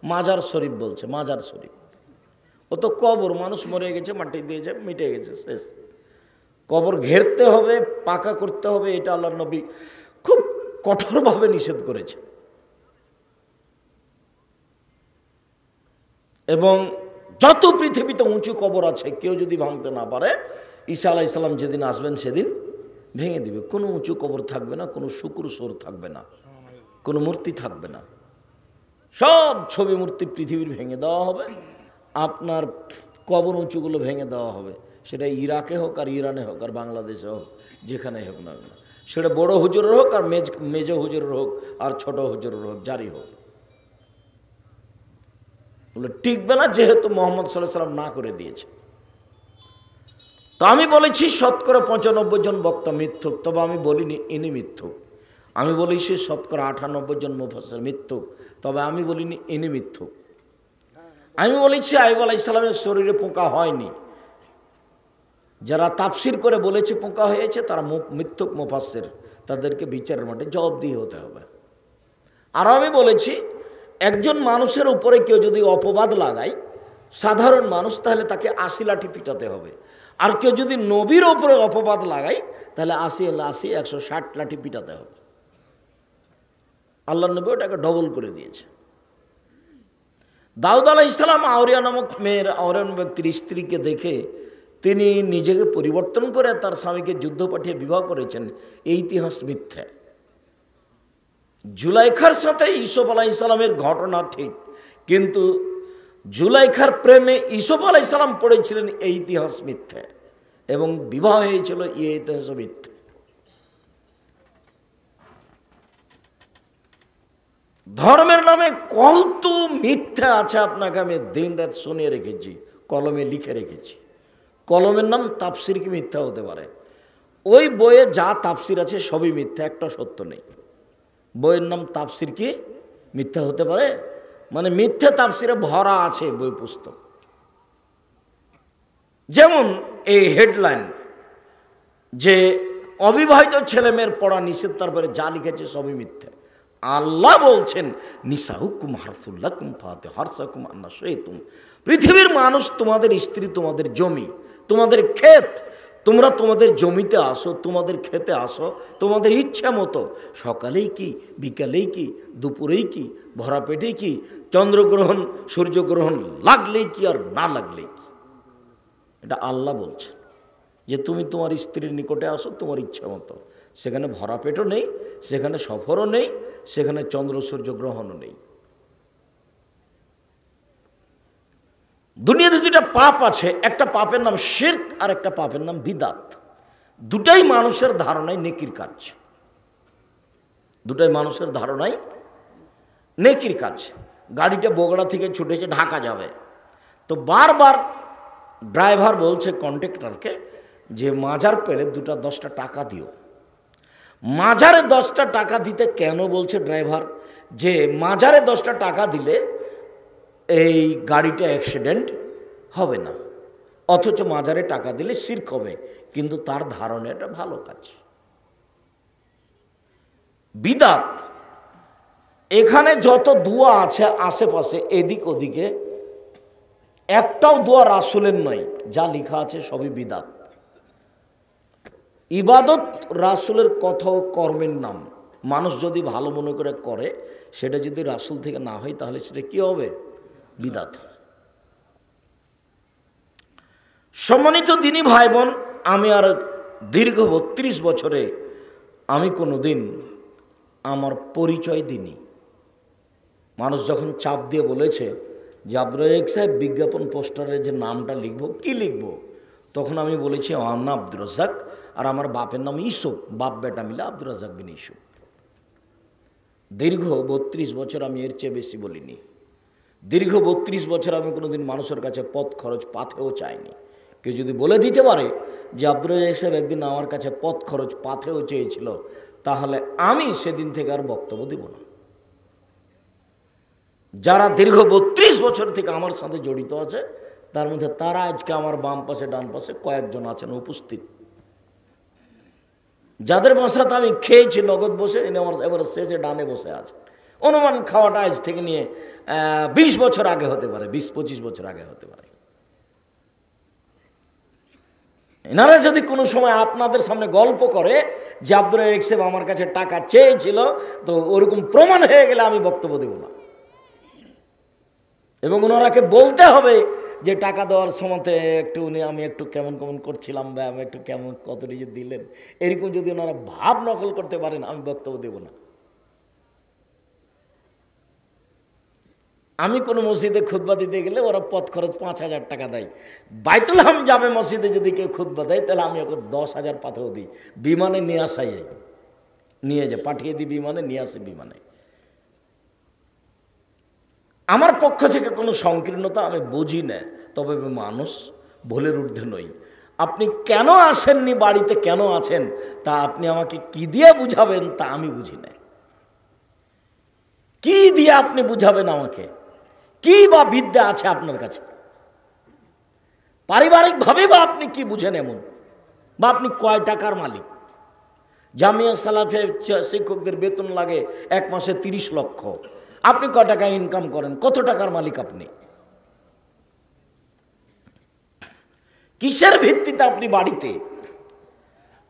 মাজার শরীফ বলছে, মাজার শরীফ। ও তো কবর, মানুষ মরে গেছে, মাটি দিয়েছে, মিটে গেছে, শেষ। কবর ঘেরতে হবে, পাকা করতে হবে, এটা আল্লাহর নবী খুব কঠোরভাবে নিষেধ করেছে। এবং যত পৃথিবীতে উঁচু কবর আছে কেউ যদি ভাঙতে না পারে, ঈসা আলাইহিস সালাম যেদিন আসবেন সেদিন ভেঙে দিবে। কোনো উঁচু কবর থাকবে না, কোনো শুক্র সোর থাকবে না, কোনো মূর্তি থাকবে না, সব ছবি মূর্তি পৃথিবীর ভেঙে দেওয়া হবে। আপনার কবর উঁচুগুলো ভেঙে দেওয়া হবে, সেটা ইরাকে হোক আর ইরানে হোক আর বাংলাদেশে হোক, যেখানে হোক না কেন, সেটা বড় হুজুরের হোক আর মেজ হুজুরের হোক আর ছোট হুজুরের হোক, যারই হোক, টিকবে না, যেহেতু মোহাম্মদ সাল্লাল্লাহু আলাইহি ওয়াসাল্লাম না করে দিয়েছে। তো আমি বলেছি শতকরা 95 জন বক্তা মিথ্যুক, তবে আমি বলিনি ইনি মিথ্যুক। আমি বলেছি শতকরা 98 জন মুফাসসির মিথ্যুক, তবে আমি বলিনি ইনি মিথ্যুক। আমি বলেছি আইয়ুব আলাইহিস সালামের শরীরে পোকা হয়নি। যারা তাফসির করে বলেছে পোকা হয়েছে তারা মিথ্যুক মুফাসসির, তাদেরকে বিচারের মাঠে জবাবদিহি হতে হবে। আর আমি বলেছি একজন মানুষের উপরে কেউ যদি অপবাদ লাগায়, সাধারণ মানুষ, তাহলে তাকে 80 লাঠি পিটাতে হবে। আর কেউ যদি নবীর উপরে অপবাদ লাগায় তাহলে 80 160 লাঠি পিটাতে হবে। আল্লাহর নবী ওটাকে ডবল করে দিয়েছে। দাউদ আলাইহিস সালাম আউরিয়া নামক মেয়ের, আউরিয়ান ব্যক্তির স্ত্রীকে দেখে তিনি নিজেকে পরিবর্তন করে তার স্বামীকে যুদ্ধ পাঠিয়ে বিবাহ করেছেন, এই ইতিহাস মিথ্যা। জুলাইখার সাথে ইউসুফ আলাইহিস সালামের ঘটনা ঠিক, কিন্তু জুলাইখার প্রেমে ইউসুফ আলাইহিস সালাম পড়েছিলেন, এই ইতিহাস মিথ্যা। এবং বিবাহ হয়েছিল, এই ইতিহাস মিথ্যা। ধর্মের নামে কত মিথ্যা আছে আপনাকে আমি দিন রাত শুনিয়ে রেখেছি, কলমে লিখে রেখেছি। কলমের নাম তাফসির কি মিথ্যা হতে পারে? ওই বইয়ে যা তাফসির আছে সবই মিথ্যা, একটা সত্য নেই। বইয়ের নাম তাফসির কি মিথ্যা হতে পারে? মানে মিথ্যা তাফসিরে ভরা আছে বই পুস্তক। যেমন এই হেডলাইন যে অবিবাহিত ছেলে মেয়ের পড়া নিষেধ, তারপরে যা লিখেছে সবই মিথ্যা। আল্লাহ বলছেন নিসাউকুম হারসুল লাকুম ফাতু হারসাকুম আন্না শাইতুম, পৃথিবীর মানুষ তোমাদের স্ত্রী, তোমাদের জমি, তোমাদের ক্ষেত। তোমরা তোমাদের জমিতে আসো, তোমাদের খেতে আসো তোমাদের ইচ্ছা মতো, সকালেই কি, বিকালেই কি, দুপুরেই কি, ভরা পেটেই কি, চন্দ্রগ্রহণ সূর্যগ্রহণ লাগলেই কি আর না লাগলেই কি। এটা আল্লাহ বলছে যে তুমি তোমার স্ত্রীর নিকটে আসো তোমার ইচ্ছা মতো, সেখানে ভরা পেটও নেই, সেখানে সফরও নেই, সেখানে চন্দ্র সূর্য গ্রহণও নেই। দুনিয়াতে দুইটা পাপ আছে, একটা পাপের নাম শিরক আর একটা পাপের নাম বিদাত। দুটাই মানুষের ধারণায় নেকির কাজ, দুটাই মানুষের ধারণায় নেকির কাজ। গাড়িটা বগুড়া থেকে ছুটেছে ঢাকা যাবে, তো বারবার ড্রাইভার বলছে কন্ডাক্টরকে যে মাজার পেলে 10টা টাকা দিও। মাজারে 10টা টাকা দিতে কেন বলছে ড্রাইভার? যে মাজারে 10টা টাকা দিলে এই গাড়িটা অ্যাক্সিডেন্ট হবে না, অথচ মাজারে টাকা দিলে শিরক হবে। কিন্তু তার ধারণা এটা ভালো কাজ। বিদাত, এখানে যত দোয়া আছে আশেপাশে এদিক ওদিকে, একটাও দোয়া রাসূলের নয়, যা লেখা আছে সবই বিদাত। ইবাদত রাসূলের কথা ও কর্মের নাম, মানুষ যদি ভালো মনে করে করে, সেটা যদি রাসূল থেকে না হয় তাহলে সেটা কি হবে? বিদাত। সম্মানিত দিনী ভাই বোন, আমি আর দীর্ঘ 32 বছরে আমি কোনোদিন আমার পরিচয় দিইনি। মানুষ যখন চাপ দিয়ে বলেছে যে আব্দুর রাজ্জাক সাহেব বিজ্ঞাপন পোস্টারে যে নামটা লিখব, কি লিখব, তখন আমি বলেছি আমার নাম আব্দুর রাজ্জাক আর আমার বাপের নাম ইউসুফ, বাপ বেটা মিলে আব্দুর রাজ্জাক বিন ইউসুফ। দীর্ঘ 32 বছর আমি এর চেয়ে বেশি বলিনি। দীর্ঘ 32 বছর আমি কোনোদিন মানুষের কাছে পথ খরচ পাথেও চাইনি। কেউ যদি বলে দিতে পারে যে আব্দুর রাজ্জাক সাহেব একদিন আমার কাছে পথ খরচ পাথেও চেয়েছিল, তাহলে আমি সেদিন থেকে আর বক্তব্য দেব না। যারা দীর্ঘ 32 বছর থেকে আমার সাথে জড়িত আছে, তার মধ্যে তারা আজকে আমার বাম পাশে ডান পাশে কয়েকজন আছেন উপস্থিত, যাদের বাসাতে আমি খেয়েছি নগদ বসে, এনে আমার এবার শেষে ডানে বসে আছে। অনুমান খাওয়াটা আজ থেকে নিয়ে 20 বছর আগে হতে পারে, 20-25 বছর আগে হতে পারে। এনারা যদি কোনো সময় আপনাদের সামনে গল্প করে যে আব্দুর রাজ্জাক সাহেব আমার কাছে টাকা চেয়েছিল, তো ওরকম প্রমাণ হয়ে গেলে আমি বক্তব্য দেব না। এবং ওনারাকে বলতে হবে যে টাকা দেওয়ার সময়তে একটু আমি একটু কেমন কেমন করছিলাম, বা আমি একটু কেমন কত নিজে দিলেন, এরকম যদি ওনারা ভাব নকল করতে পারেন, আমি বক্তব্য দেব না। আমি কোনো মসজিদে খুতবা দিতে গেলে ওরা পথ খরচ 5,000 টাকা দেয়। বাইতুল হাম যাবে মসজিদে যদি কেউ খুতবা দেয়, তাহলে আমি ওকে 10,000 পাঠিয়ে দিই, বিমানে নিয়ে আসাই যায়, নিয়ে যায়, পাঠিয়ে দিই বিমানে, নিয়ে আসে বিমানে। আমার পক্ষ থেকে কোনো সংকীর্ণতা আমি বুঝি না, তবে মানুষ, ভুলের ঊর্ধ্বে নই। আপনি কেন আসেননি, বাড়িতে কেন আছেন, তা আপনি আমাকে কি দিয়ে বুঝাবেন, তা আমি বুঝি না। কি দিয়ে আপনি বুঝাবেন আমাকে? কি বা বিদ্যা আছে আপনার কাছে? পারিবারিকভাবে বা আপনি কি বুঝেন এমন? বা আপনি কয় টাকার মালিক? জামিয়া সালাফে শিক্ষকদের বেতন লাগে 1 মাসে 30 লক্ষ। আপনি কয় টাকা ইনকাম করেন? কত টাকার মালিক আপনি? কিসের ভিত্তিতে আপনি বাড়িতে?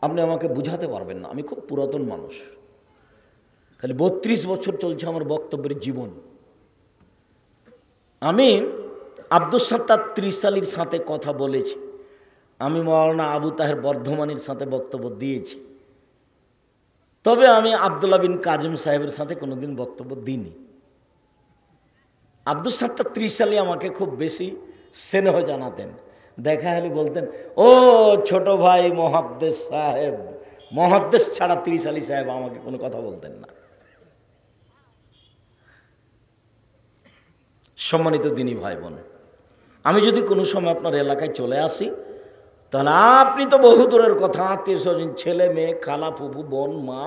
আপনি আমাকে বুঝাতে পারবেন না। আমি খুব পুরাতন মানুষ, খালি 32 বছর চলছে আমার বক্তব্যের জীবন। আমি আব্দুস সাত্তার ত্রিশালীর সাথে কথা বলেছি, আমি মাওলানা আবু তাহের বর্ধমানের সাথে বক্তব্য দিয়েছি, তবে আমি আব্দুল্লাহ বিন কাজিম সাহেবের সাথে কোনোদিন বক্তব্য দিইনি। আব্দুস সাত্তার ত্রিশালী আমাকে খুব বেশি স্নেহ জানাতেন, দেখা হলে বলতেন, ও ছোট ভাই মুহাদ্দিস সাহেব। মুহাদ্দিস ছাড়া ত্রিশালী সাহেব আমাকে কোনো কথা বলতেন না। সম্মানিত দিনী ভাই বোন, আমি যদি কোনো সময় আপনার এলাকায় চলে আসি, তাহলে আপনি তো বহু দূরের কথা, আত্মীয় স্বজন, ছেলে মেয়ে, খালা ফুফু বোন মা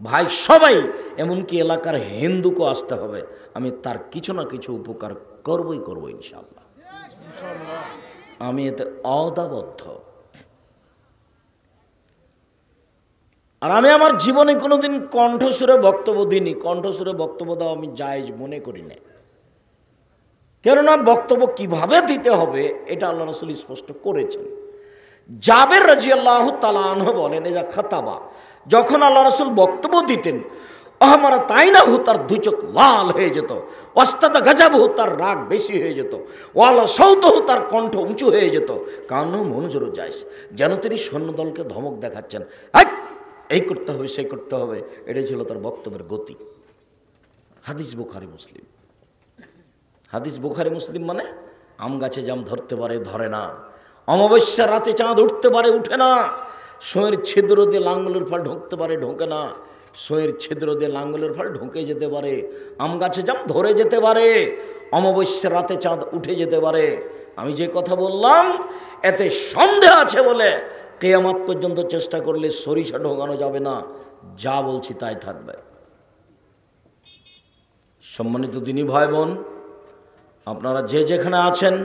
ভাই সবাই, এমনকি এলাকার হিন্দুকেও আসতে হবে, আমি তার কিছু না কিছু উপকার করবই করবো ইনশাআল্লাহ। আমি এতে অদাবদ্ধ। আর আমি আমার জীবনে কোনোদিন কণ্ঠস্বরে বক্তব্য দিইনি। কণ্ঠস্বরে বক্তব্য দেওয়া আমি জায়েজ মনে করি না, কেননা বক্তব্য কিভাবে দিতে হবে এটা আল্লাহ রাসূল স্পষ্ট করেছেন। জাবের রাদিয়াল্লাহু তাআলা আনহু বলেন, এজা খাতাবা, যখন আল্লাহ রাসূল বক্তব্য দিতেন, আমার তাই না হু, তার 2 চোখ লাল হয়ে যেত, ওয়াস্তাদা গাজাবহু, তার রাগ বেশি হয়ে যেত, ওয়ালা সৌতহু, তার কণ্ঠ উঁচু হয়ে যেত, কানু মনোজর যাইস, যেন তিনি সৈন্যদলকে ধমক দেখাচ্ছেন, এই করতে হবে সেই করতে হবে। এটাই ছিল তার বক্তব্যের গতি। হাদিস বুখারী মুসলিম। হাদিস বুখারী মুসলিম মানে আম গাছে জাম ধরতে পারে, ধরে না, অমাবস্যার রাতে চাঁদ উঠতে পারে, উঠে না, সোয়ের ছিদ্র দিয়ে লাঙ্গলের ফল ঢুকতে পারে, ঢোকে না, সোয়ের ছিদ্র দিয়ে লাঙ্গলের ফল ঢুকে যেতে পারে, আম গাছে জাম ধরে যেতে পারে, অমাবস্যার রাতে চাঁদ উঠে যেতে পারে। আমি যে কথা বললাম এতে সন্দেহ আছে বলে কিয়ামত পর্যন্ত চেষ্টা করলে সরিষা ঢোকানো যাবে না, যা বলছি তাই থাকবে। সম্মানিত দিনী ভাই বোন, আপনারা যে যেখানে আছেন,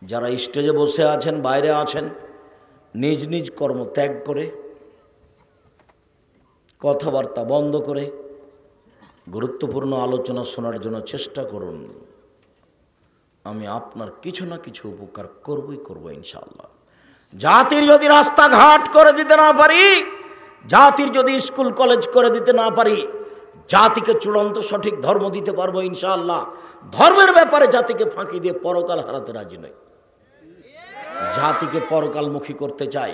যারা স্টেজে বসে আছেন, বাইরে আছেন, নিজ নিজ কর্ম ত্যাগ করে, কথাবার্তা বন্ধ করে গুরুত্বপূর্ণ আলোচনা শোনার জন্য চেষ্টা করুন। আমি আপনার কিছু না কিছু উপকার করবই করবো ইনশাআল্লাহ। জাতির যদি রাস্তাঘাট করে দিতে না পারি, জাতির যদি স্কুল কলেজ করে দিতে না পারি, জাতিকে চূড়ান্ত সঠিক ধর্ম দিতে পারবো ইনশাআল্লাহ। ধর্মের ব্যাপারে জাতিকে ফাঁকি দিয়ে পরকাল হারাতে রাজি নই। জাতিকে পরকালমুখী করতে চাই,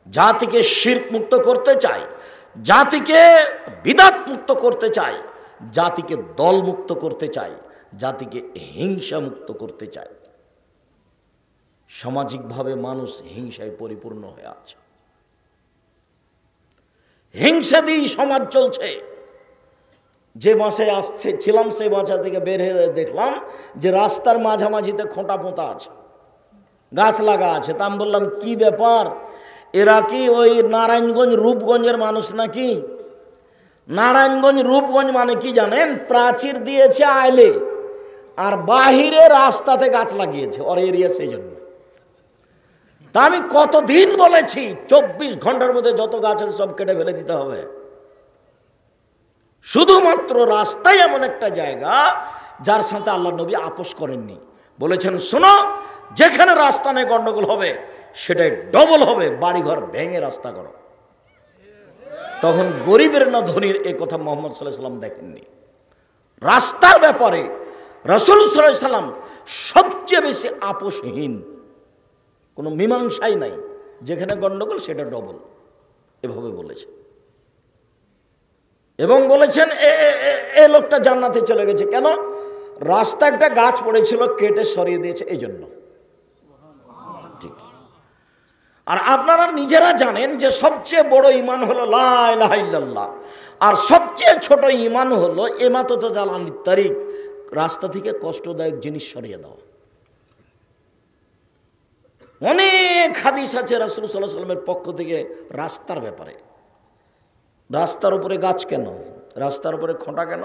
জাতিকে শিরক মুক্ত করতে চাই, জাতিকে বিদআত মুক্ত করতে চাই, জাতিকে দল মুক্ত করতে চাই, জাতিকে হিংসা মুক্ত করতে চাই। সামাজিকভাবে মানুষ হিংসায় পরিপূর্ণ হয়ে আছে, হিংসা দিয়ে সমাজ চলছে। যে মাসে আসছে ছিলাম সেই বাঁচা থেকে বের হয়ে দেখলাম যে রাস্তার মাঝামাঝিতে খোঁটা পোঁতা আছে, গাছ লাগা আছে। তা আমি বললাম কি ব্যাপার, এরা কি ওই নারায়ণগঞ্জ রূপগঞ্জের মানুষ নাকি? নারায়ণগঞ্জ রূপগঞ্জ মানে কি জানেন? প্রাচীর দিয়েছে আইলে, আর বাহিরে রাস্তাতে গাছ লাগিয়েছে ওর এরিয়া, সেই জন্য। তা আমি কতদিন বলেছি 24 ঘন্টার মধ্যে যত গাছ আছে সব কেটে ফেলে দিতে হবে। শুধুমাত্র রাস্তায় এমন একটা জায়গা যার সাথে আল্লাহ নবী আপোষ করেননি। বলেছেন, শোনো, যেখানে রাস্তা নিয়ে গন্ডগোল হবে সেটাই ডবল হবে, বাড়িঘর ভেঙে রাস্তা করো। তখন গরিবের না ধনীর এই কথা মুহাম্মদ সাল্লাল্লাহু আলাইহি ওয়াসাল্লাম দেখেননি। রাস্তার ব্যাপারে রাসূল সাল্লাল্লাহু আলাইহি ওয়াসাল্লাম সবচেয়ে বেশি আপোষহীন, কোনো মীমাংসাই নাই, যেখানে গন্ডগোল সেটা ডবল, এভাবে বলেছে। এবং বলেছেন এ লোকটা জান্নাতে চলে গেছে কেন? রাস্তা একটা গাছ পড়েছিল, কেটে সরিয়ে দিয়েছে, এই জন্য। ঠিক। আর আপনারা নিজেরা জানেন যে সবচেয়ে বড় ঈমান হলো লা ইলাহা ইল্লাল্লাহ, আর সবচেয়ে ছোট ঈমান হলো ইমাতাত জালানিত তারিক, রাস্তা থেকে কষ্টদায়ক জিনিস সরিয়ে দাও। অনেক হাদিস আছে রাসূল সাল্লাল্লাহু আলাইহি ওয়াসাল্লামের পক্ষ থেকে রাস্তার ব্যাপারে। রাস্তার উপরে গাছ কেন? রাস্তার উপরে খোঁটা কেন?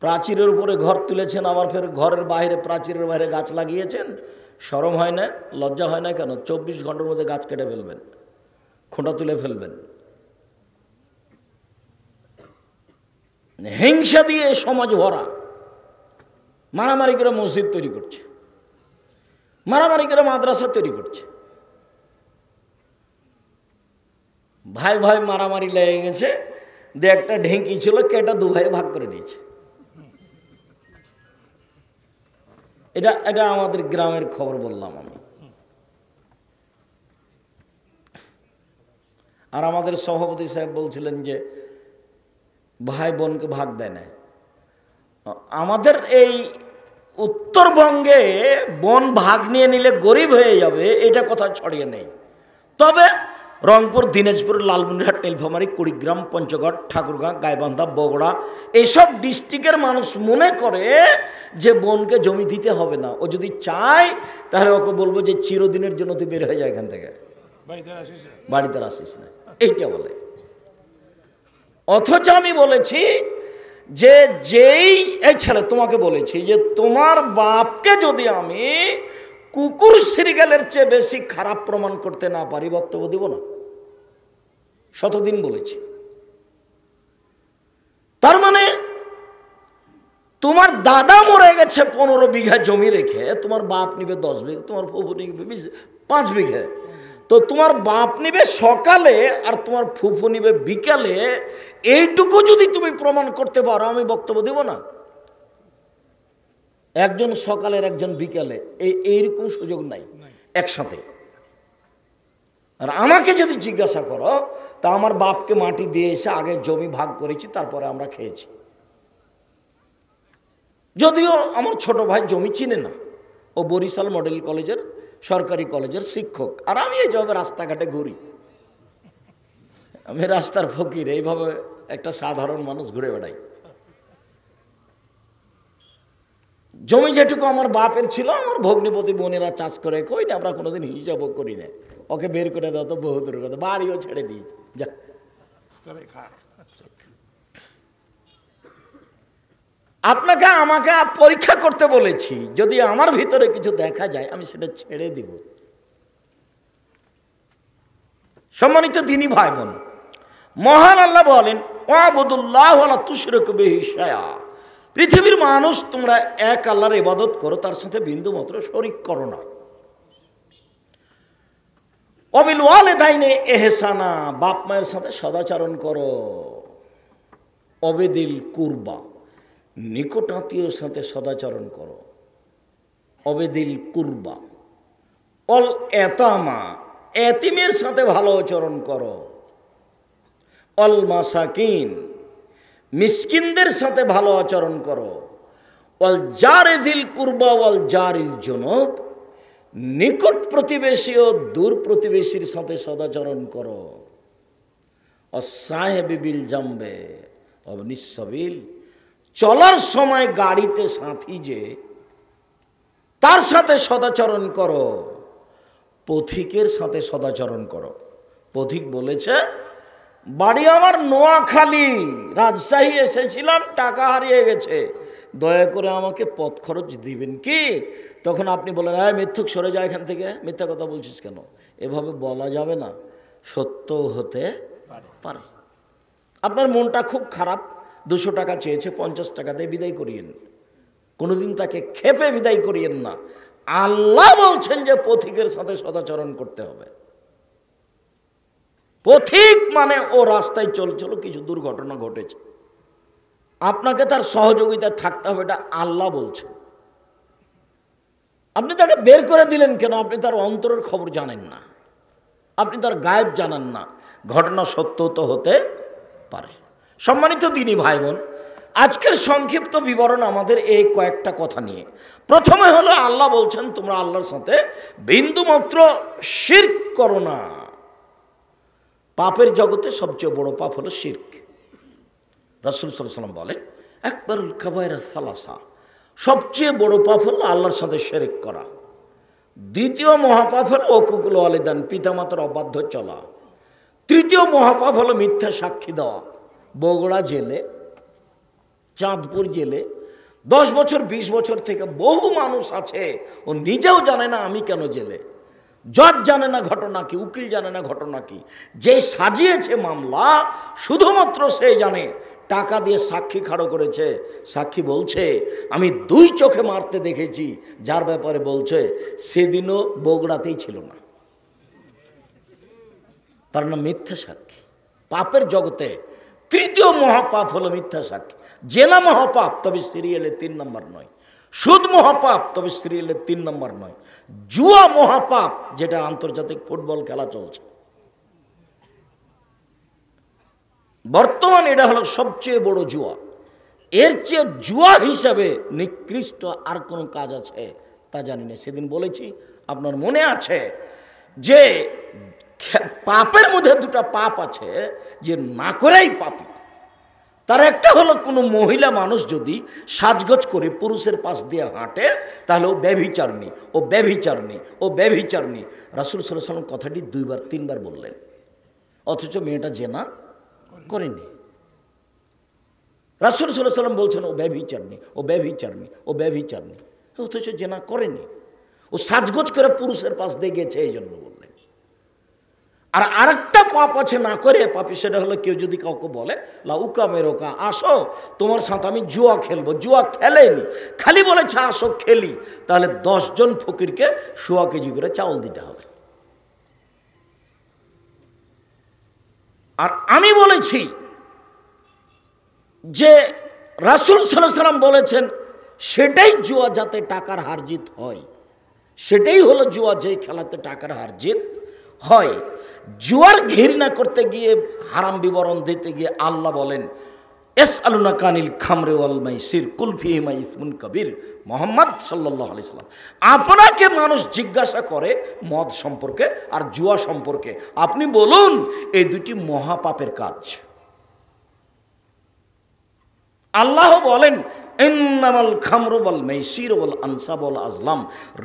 প্রাচীরের উপরে ঘর তুলেছেন, আবার ফের ঘরের বাইরে, প্রাচীরের বাইরে গাছ লাগিয়েছেন। শরম হয় না? লজ্জা হয় না কেন? 24 ঘন্টার মধ্যে গাছ কেটে ফেলবেন, খোঁটা তুলে ফেলবেন। হিংসা দিয়ে সমাজ ভরা, মারামারি করে মসজিদ তৈরি করছে, মারামারি করে মাদ্রাসা তৈরি করছে। ভাই ভাই মারামারি লেগে গেছে, যে একটা ঢেঁকি ছিল কেটা দু ভাই ভাগ করে নিয়েছে। এটা আমাদের গ্রামের খবর বললাম আমি। আর আমাদের সভাপতি সাহেব বলছিলেন যে ভাই বোনকে ভাগ দেয় না। আমাদের এই উত্তরবঙ্গে বোন ভাগ নিয়ে নিলে গরিব হয়ে যাবে, এটা কথা ছড়িয়ে নেই। তবে রংপুর, দিনাজপুর, লালমনিরহাট, নীলফামারী, কুড়িগ্রাম, পঞ্চগড়, ঠাকুরগাঁ, গাইবান্ধা, বগুড়া, এইসব ডিস্ট্রিক্টের মানুষ মনে করে যে বোনকে জমি দিতে হবে না। ও যদি চায় তাহলে ওকে বলবো যে চিরদিনের জন্য তুই বের হয়ে যায় এখান থেকে, বাড়িতে আসিস না, এইটা বলে। অথচ আমি বলেছি যে যেই এই ছেলে তোমাকে বলেছি যে তোমার বাপকে যদি আমি কুকুর সিরিগালের চেয়ে বেশি খারাপ প্রমাণ করতে না পারি, বক্তব্য দিব না। শতদিন বলেছি। তার মানে তোমার দাদা মরে গেছে 15 বিঘা জমি রেখে, তোমার বাপ নিবে 10 বিঘা, তোমার ফুফু নিবে 5 বিঘা। তো তোমার বাপ নিবে সকালে আর তোমার ফুফু নিবে বিকালে, এইটুকু যদি তুমি প্রমাণ করতে পারো, আমি বক্তব্য দেব না। একজন সকালের একজন বিকালে, এইরকম সুযোগ নাই একসাথে। আর আমাকে যদি জিজ্ঞাসা করো, তা আমার বাপকে মাটি দিয়ে এসে আগে জমি ভাগ করেছি, তারপরে আমরা খেয়েছি। যদিও আমার ছোট ভাই জমি চিনে না, ও বরিশাল মডেল কলেজের, সরকারি কলেজের শিক্ষক, আর আমি এইভাবে রাস্তাঘাটে ঘুরি। আমি রাস্তার ফকির, এইভাবে একটা সাধারণ মানুষ ঘুরে বেড়াই। জমি যেটুকু আমার বাপের ছিল, আমার ভগ্নিপতি বোনেরা চাষ করে, কই না, আমরা কোনোদিন হিসাবও করি না। ওকে বের করে দাও তো বহু দূরের কথা, বাড়িও ছেড়ে দিয়েছি। যা, আপনাকে আমাকে পরীক্ষা করতে বলেছি, যদি আমার ভিতরে কিছু দেখা যায় আমি সেটা ছেড়ে দিব। সম্মানিত দিনী ভাই বোন, মহান আল্লাহ বলেন, ওয়াবুদুল্লাহ ওয়ালা তুশরিকু বিহি শাইআ, পৃথিবীর মানুষ তোমরা এক আল্লাহর ইবাদত করো, তার সাথে বিন্দু মাত্র শরীক করো না। ওয়াবিল ওয়ালিদাইনি ইহসানা, বাপ মায়ের সাথে সদাচরণ করো। ওয়াবিদিল কুরবা, নিকট আত্মীয়র সাথে সদাচরণ করো। ওয়াবিদিল কুরবা। অল এতামা, এতিমের সাথে ভালো আচরণ করো। অল মাসাকিন, মিসকিনদের সাথে ভালো আচরণ করো। ওয়াল জারিদিল কুরবা ওয়াল জারিল জুনুব, নিকট প্রতিবেশী ও দূর প্রতিবেশীর সাথে সদাচরণ করো। অসাহেবি বিল জামবে অবনিস সাবিল, চলার সময় গাড়িতে সাথী যে, তার সাথে সদাচরণ করো। পথিকের সাথে সদাচরণ করো। পথিক বলেছে, বাড়ি আমার নোয়াখালী, রাজশাহী এসেছিলাম, টাকা হারিয়ে গেছে, দয়া করে আমাকে পথ খরচ দিবেন কি? তখন আপনি বলেন, হ্যাঁ মিথ্যুক, সরে যায় এখান থেকে, মিথ্যা কথা বলছিস কেন? এভাবে বলা যাবে না, সত্য হতে পারে। আপনার মনটা খুব খারাপ, 200 টাকা চেয়েছে, 50 টাকা দিয়ে বিদায় করিয়েন। কোনোদিন তাকে খেপে বিদায় করিয়েন না। আল্লাহ বলছেন যে পথিকের সাথে সদাচরণ করতে হবে। পথিক মানে ও রাস্তায় চলছিল, কিছু দুর্ঘটনা ঘটেছে, আপনাকে তার সহযোগিতা থাকতে হবে, এটা আল্লাহ বলছে। আপনি তাকে বের করে দিলেন কেন? আপনি তার অন্তরের খবর জানেন না, আপনি তার গায়েব জানেন না। ঘটনা সত্য তো হতে পারে। সম্মানিত দিনী ভাই বোন, আজকের সংক্ষিপ্ত বিবরণ আমাদের এই কয়েকটা কথা নিয়ে। প্রথমে হলো আল্লাহ বলছেন তোমরা আল্লাহর সাথে বিন্দুমাত্র শিরক করো না। পাপের জগতে সবচেয়ে বড় পাপ হলো শিরক। রাসূল সাল্লাল্লাহু আলাইহি ওয়াসাল্লাম বলেন আকবারুল কাবায়রা সালাসা, সবচেয়ে বড় পাপ হলো আল্লাহর সাথে শিরক করা। দ্বিতীয় মহাপাপ হলো উকুকুল ওয়ালিদান, পিতামাতার অবাধ্য চলা। তৃতীয় মহাপাপ হলো মিথ্যা সাক্ষী দেওয়া। বগুড়া জেলে, চাঁদপুর জেলে 10 বছর 20 বছর থেকে বহু মানুষ আছে, ও নিজেও জানে না আমি কেন জেলে। জজ জানে না ঘটনা কি, উকিল জানে না ঘটনা কি। যে সাজিয়েছে মামলা শুধুমাত্র সে জানে। টাকা দিয়ে সাক্ষী খাড়ো করেছে, সাক্ষী বলছে আমি 2 চোখে মারতে দেখেছি, যার ব্যাপারে বলছে সেদিনও বগুড়াতেই ছিল না। তার নাম মিথ্যা সাক্ষী। পাপের জগতে তৃতীয় মহাপাপ হলো মিথ্যা সাক্ষী। জেনা মহাপাপ, তবে সিরিয়ালে 3 নম্বর নয়। সুদ মহাপাপ, তবে সিরিয়ালে 3 নম্বর নয়। জুয়া মহাপাপ, যেটা আন্তর্জাতিক ফুটবল খেলা চলছে বর্তমানে, এটা হলো সবচেয়ে বড় জুয়া। এর চেয়ে জুয়া হিসাবে নিকৃষ্ট আর কোনো কাজ আছে তা জানি না। সেদিন বলেছি, আপনার মনে আছে যে পাপের মধ্যে 2টা পাপ আছে যে না করেই পাপী। তার একটা হলো কোনো মহিলা মানুষ যদি সাজগোজ করে পুরুষের পাশ দিয়ে হাঁটে, তাহলে ও ব্যভিচারিণী, ও ব্যভিচারিণী, ও ব্যভিচারিণী। রাসূল সাল্লাল্লাহু আলাইহি ওয়াসাল্লাম কথাটি 2বার 3বার বললেন, অথচ মেয়েটা জেনা করেনি। রাসূল সাল্লাল্লাহু আলাইহি ওয়াসাল্লাম বলছেন ও ব্যভিচারিণী, ও ব্যভিচারিণী, ও ব্যভিচারিণী, অথচ জেনা করেনি। ও সাজগোজ করে পুরুষের পাশ দিয়ে গেছে, এই জন্য বললেন। আর আরেকটা পাপ আছে না করে পাপি, সেটা হলো কেউ যদি কাউকে বলে লাউকা মেরোকা, আসো তোমার সাথে আমি জুয়া খেলবো। জুয়া খেলেনি, খালি বলেছে আসো খেলি, তাহলে 10 জন ফকিরকে 1.25 কেজি করে চাউল দিতে হবে। আর আমি বলেছি যে রাসূল সাল্লাল্লাহু আলাইহি ওয়াসাল্লাম বলেছেন সেটাই জুয়া, যাতে টাকার হারজিত হয়। সেটাই হলো জুয়া, যে খেলাতে টাকার হারজিত হয়। জুয়ার ঘৃণা করতে গিয়ে, হারাম বিবরণ দিতে গিয়ে আল্লাহ বলেন ইয়াসআলুনা কানিল খামরি ওয়াল মাইসির কুল ফীহিমা ইসমুন কবির। মুহাম্মদ সাল্লাল্লাহু আলাইহি সাল্লাম, আপনাকে মানুষ জিজ্ঞাসা করে মদ সম্পর্কে আর জুয়া সম্পর্কে, আপনি বলুন এই 2টি মহাপাপের কাজ। আল্লাহ বলেন ইন্নামাল খামরু ওয়াল মাইসির ওয়াল আনসাব ওয়াল আজলাম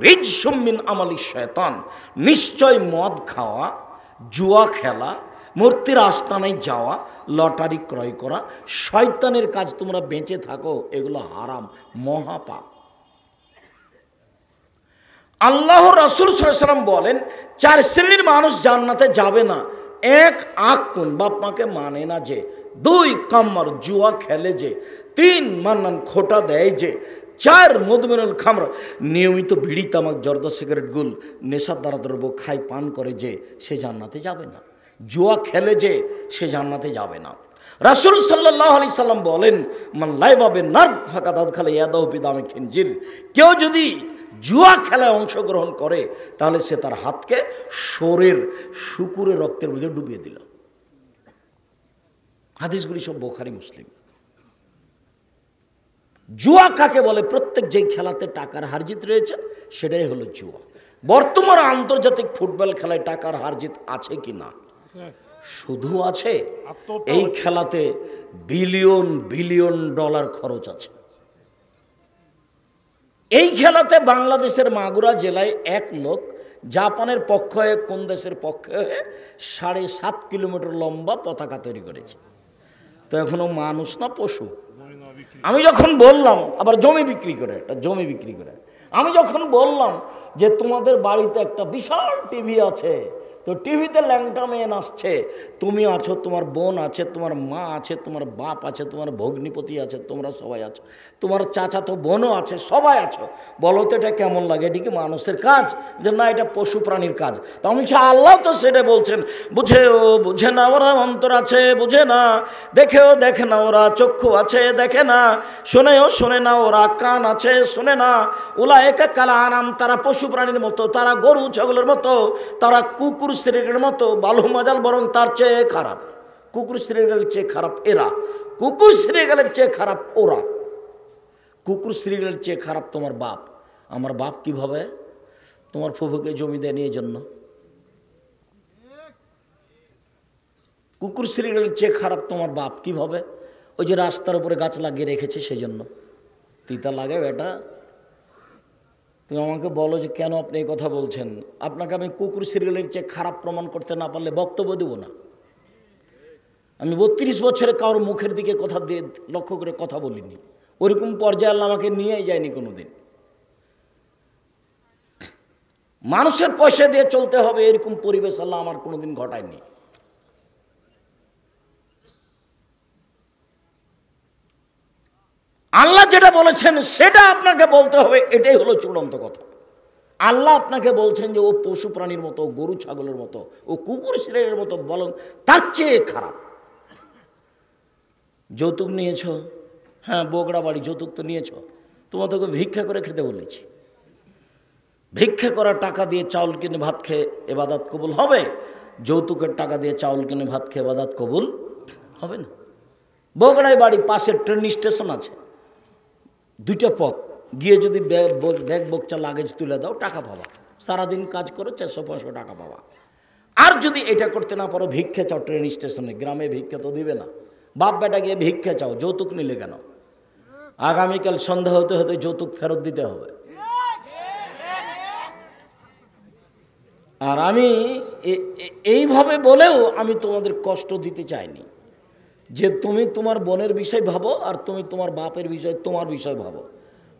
রিজসুম মিন আমালিশ শয়তান। নিশ্চয় মদ খাওয়া, জুয়া খেলা, মূর্তির আস্তানায় যাওয়া, লটারি ক্রয় করা শয়তানের কাজ। তোমরা বেঁচে থাকো, এগুলো হারাম, মহাপাপ। আল্লাহ রাসূল সাল্লাল্লাহু আলাইহি ওয়াসাল্লাম বলেন 4 শ্রেণীর মানুষ জান্নাতে যাবে না। 1 আকুন, বাপ মাকে মানে না যে। 2 কাম্মার, জুয়া খেলে যে। 3 মান্নান, খোটা দেয় যে। 4 মুদমিনুল খামর, নিয়মিত বিড়ি তামাক জর্দা সিগারেট গুল নেশার দ্বারা দ্রব্য খায় পান করে যে, সে জান্নাতে যাবে না। জুয়া খেলে যে, সে জান্নাতে যাবে না। রাসূল সাল্লাল্লাহু আলাইহি সাল্লাম বলেন মান লাইবা বিন-নারদ ফাকাদ আদখালা ইয়াদাহু ফি দামি খিনজির। কেউ যদি জুয়া খেলায় অংশগ্রহণ করে, তাহলে সে তার হাতকে শোরের, শুকুরের রক্তের মধ্যে ডুবিয়ে দিল। হাদিসগুলি সব বুখারী মুসলিম। জুয়া কাকে বলে? প্রত্যেক যে খেলাতে টাকার হারজিত রয়েছে সেটাই হলো জুয়া। বর্তমান আন্তর্জাতিক ফুটবল খেলায় টাকার হারজিত আছে কি না? শুধু আছে, এই খেলাতে বিলিয়ন বিলিয়ন ডলার খরচ আছে। এই খেলাতে বাংলাদেশের মাগুরা জেলায় 1 লোক জাপানের পক্ষ হয়ে, কোন দেশের পক্ষে হয়ে 7.5 কিলোমিটার লম্বা পতাকা তৈরি করেছে। তো এখনো মানুষ না পশু? আমি যখন বললাম, আবার জমি বিক্রি করে, একটা জমি বিক্রি করে, আমি যখন বললাম যে তোমাদের বাড়িতে একটা বিশাল টিভি আছে, তো টিভিতে ল্যাংটা মেয়ে নাচছে, তুমি আছো, তোমার বোন আছে, তোমার মা আছে, তোমার বাপ আছে, তোমার ভগ্নিপতি আছে, তোমরা সবাই আছো, তোমার চাচা তো বোনও আছে, সবাই আছো। বলো তো এটা কেমন লাগে? এটি কি মানুষের কাজ? যে না, এটা পশু প্রাণীর কাজ। তো আমি আল্লাহ তো সেটা বলছেন, বুঝেও বুঝে না ওরা, অন্তর আছে বুঝে না, দেখেও দেখে না ওরা, চক্ষু আছে দেখে না, শোনেও শোনে না ওরা, কান আছে শোনে না। উলায়েকা কাল আনাম, তারা পশু প্রাণীর মতো, তারা গরু ছাগলের মতো, তারা কুকুর শ্রেণীর মতো, বালু মাজাল, বরং তার চেয়ে খারাপ। কুকুর শ্রেণীর চেয়ে খারাপ এরা, কুকুর শ্রেণীর চেয়ে খারাপ ওরা। কুকুর শ্রেণীর চেয়ে খারাপ তোমার বাপ। আমার বাপ কিভাবে? তোমার ফুফুকে জমি দেয়নি এই জন্য। কুকুর শ্রেণীর চেয়ে খারাপ তোমার বাপ কিভাবে? ওই যে রাস্তার উপরে গাছ লাগিয়ে রেখেছে সেই জন্য। তিতা লাগে বেটা। তুমি আমাকে বলো যে কেন আপনি এই কথা বলছেন। আপনাকে আমি কুকুর সিরিয়ালের চেয়ে খারাপ প্রমাণ করতে না পারলে বক্তব্য দেব না। আমি 32 বছরে কারোর মুখের দিকে কথা দিয়ে লক্ষ্য করে কথা বলিনি। ওরকম পর্যায়ে আল্লাহ আমাকে নিয়েই যায়নি কোনোদিন। মানুষের পয়সা দিয়ে চলতে হবে এরকম পরিবেশ আল্লাহ আমার কোনোদিন ঘটায়নি। আল্লাহ যেটা বলেছেন সেটা আপনাকে বলতে হবে, এটাই হলো চূড়ান্ত কথা। আল্লাহ আপনাকে বলছেন যে ও পশু প্রাণীর মতো, গরু ছাগলের মতো, ও কুকুর শ্রেণীর মতো, বলেন তার চেয়ে খারাপ। যৌতুক নিয়েছ, হ্যাঁ বগড়া বাড়ি, যৌতুক তো নিয়েছ, তোমাদেরকে ভিক্ষা করে খেতে বলেছি। ভিক্ষা করা টাকা দিয়ে চাউল কিনে ভাত খেয়ে এবাদত কবুল হবে? যৌতুকের টাকা দিয়ে চাউল কিনে ভাত খেয়ে এবাদত কবুল হবে না। বগড়ায় বাড়ি, পাশের ট্রেন স্টেশন আছে, 2টা পথ, গিয়ে যদি ব্যাগ বকচা লাগেজ তুলে দাও টাকা পাবা, সারাদিন কাজ করো 400-500 টাকা পাবা। আর যদি এটা করতে না পারো, ভিক্ষা চাও ট্রেন স্টেশনে, গ্রামে ভিক্ষা তো দিবে না। বাপ বেটা গিয়ে ভিক্ষা চাও, যৌতুক নিলে কেন? আগামীকাল সন্ধ্যা হতে হতে যৌতুক ফেরত দিতে হবে। আর আমি এইভাবে বলেও আমি তোমাদের কষ্ট দিতে চাইনি যে তুমি তোমার বোনের বিষয় ভাবো আর তুমি তোমার বাপের বিষয়, তোমার বিষয় ভাবো।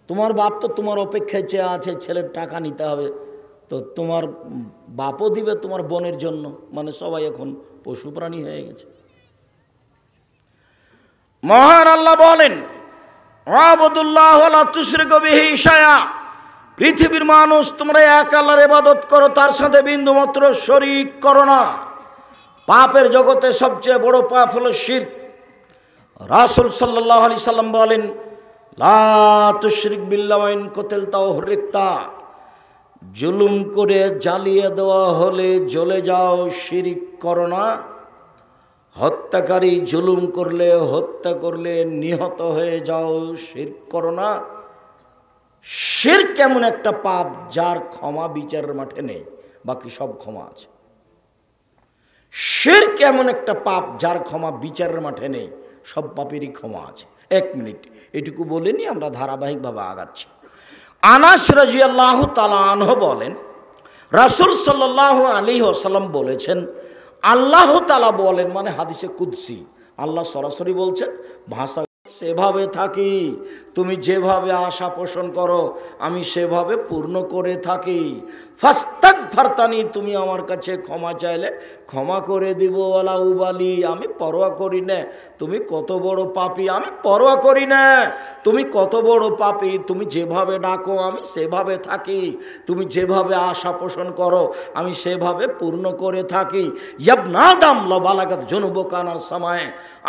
তোমার বাপ তো তোমার অপেক্ষায় চেয়ে আছে, ছেলের টাকা নিতে হবে, তো তোমার বাপও দিবে তোমার বোনের জন্য। মানে সবাই এখন পশু প্রাণী হয়ে গেছে। মহান আল্লাহ বলেন, আবুদুল্লাহ ওয়ালা তুশরিকু বিহি শাইআ, পৃথিবীর মানুষ তোমরা এক আল্লাহর ইবাদত করো, তার সাথে বিন্দুমাত্র শরীক করো না। পাপের জগতে সবচেয়ে বড় পাপ হলো শিরক। রাসূল সাল্লাল্লাহু আলাইহি সাল্লাম বলেন, লা তুশরিক বিল্লাহি ওয়া ইন কুতিলতা ওয়া হুরিকতা, জুলুম করে জ্বালিয়ে দেওয়া হলে জ্বলে যাও, শিরক করো না। হত্যাকারী জুলুম করলে, হত্যা করলে নিহত হয়ে যাও, শিরক করো না। শিরক এমন একটা পাপ যার ক্ষমা বিচারের মাঠে নেই, বাকি সব ক্ষমা আছে। শিরক এমন একটা পাপ যার ক্ষমা বিচারের মাঠে নেই, সব পাপেরই ক্ষমা আছে। 1 মিনিট এটুকু বলেনি, আমরা ধারাবাহিকভাবে আগাচ্ছি। আনাস রাদিয়াল্লাহু তাআলা আনহু বলেন, রাসূল সাল্লাল্লাহু আলাইহি ওয়াসাল্লাম বলেছেন, আল্লাহ তাআলা বলেন, মানে হাদিসে কুদসি, আল্লাহ সরাসরি বলছেন, ভাষা সেভাবে থাকি, তুমি যেভাবে আশা পোষণ করো আমি সেভাবে পূর্ণ করে থাকি। ফাস্তাগফারতানি, তুমি আমার কাছে ক্ষমা চাইলে ক্ষমা করে দিব। ওয়ালা উবালি, আমি পরোয়া করি না তুমি কত বড় পাপী, আমি পরোয়া করি না তুমি কত বড় পাপী। তুমি যেভাবে ডাকো আমি সেভাবে থাকি, তুমি যেভাবে আশা পোষণ করো আমি সেভাবে পূর্ণ করে থাকি। ইয়াবনা আদম লা বালাগাত যুনুবুকা আনাস সামায়ে,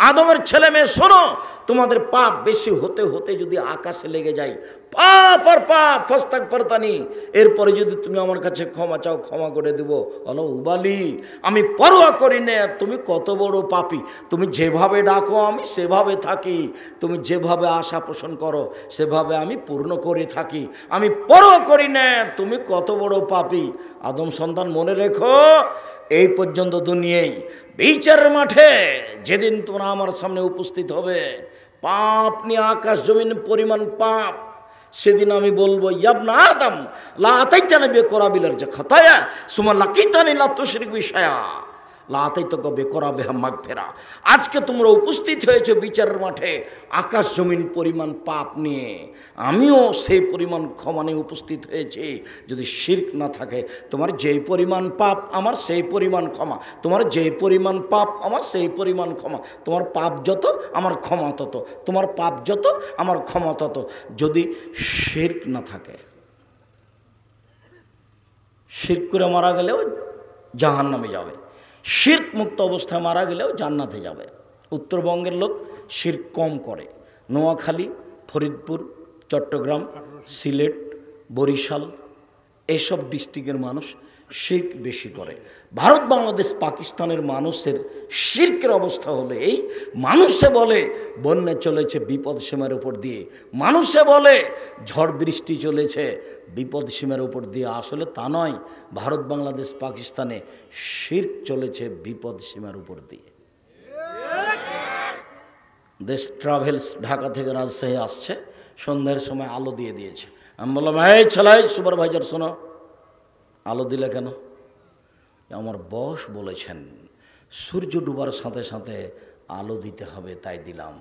আদমের ছেলে মেয়ে শোনো, তোমাদের পাপ বেশি হতে হতে যদি আকাশে লেগে যায়, পাপ আর পাপ, ফাস্তাগফারতানি, এরপরে যদি তুমি আমার কাছে ক্ষমা চাও ক্ষমা করে দেব। আলা উবালি, আমি পরোয়া করি না তুমি কত বড় পাপী, তুমি যেভাবে ডাকো আমি সেভাবে থাকি, তুমি যেভাবে আশা পোষণ করো সেভাবে আমি পূর্ণ করে থাকি, আমি পরোয়া করি না তুমি কত বড় পাপী। আদম সন্তান মনে রেখো, এই পর্যন্ত দুনিয়ায় বিচারের মাঠে যেদিন তোমরা আমার সামনে উপস্থিত হবে, পাপ নিয়ে আকাশ জমিন পরিমাণ পাপ, সেদিন আমি বলবো, ইয়াবনা আদম লা আতাইতানি বিকরাবিল খাতায়া সুম্মা লাকিতানি লা তুশরিক বি শাইআ, লাতাইতক বেকরা বেহা মাগফিরা। আজকে তোমরা উপস্থিত হয়েছে বিচারের মাঠে আকাশ জমিন পরিমাণ পাপ নিয়ে, আমিও সেই পরিমাণ ক্ষমা নিয়ে উপস্থিত হয়েছি। যদি শিরক না থাকে, তোমার যেই পরিমাণ পাপ আমার সেই পরিমাণ ক্ষমা, তোমার যেই পরিমাণ পাপ আমার সেই পরিমাণ ক্ষমা, তোমার পাপ যত আমার ক্ষমা তত, তোমার পাপ যত আমার ক্ষমা তত। যদি শিরক না থাকে, শিরক করে মারা গেলেও জাহান্নামে যাবে, শিরক মুক্ত অবস্থায় মারা গেলেও জান্নাতে যাবে। উত্তরবঙ্গের লোক শিরক কম করে, নোয়াখালী, ফরিদপুর, চট্টগ্রাম, সিলেট, বরিশাল এসব ডিস্ট্রিক্টের মানুষ শিরক বেশি করে। ভারত, বাংলাদেশ, পাকিস্তানের মানুষের শিরকের অবস্থা হলে এই, মানুষে বলে বন্যা চলেছে বিপদ সীমার উপর দিয়ে, মানুষে বলে ঝড় বৃষ্টি চলেছে বিপদ সীমার উপর দিয়ে, আসলে তা নয়। ভারত, বাংলাদেশ, পাকিস্তানে শিরক চলেছে বিপদ সীমার উপর দিয়ে। দেশ ট্রাভেলস ঢাকা থেকে রাজশাহী আসছে, সন্ধ্যার সময় আলো দিয়ে দিয়েছে। আমি বললাম, এই ছেলাই সুপারভাইজার শোনো, আলো দিলে কেন? আমার বস বলেছেন সূর্য ডুবার সাথে সাথে আলো দিতে হবে, তাই দিলাম।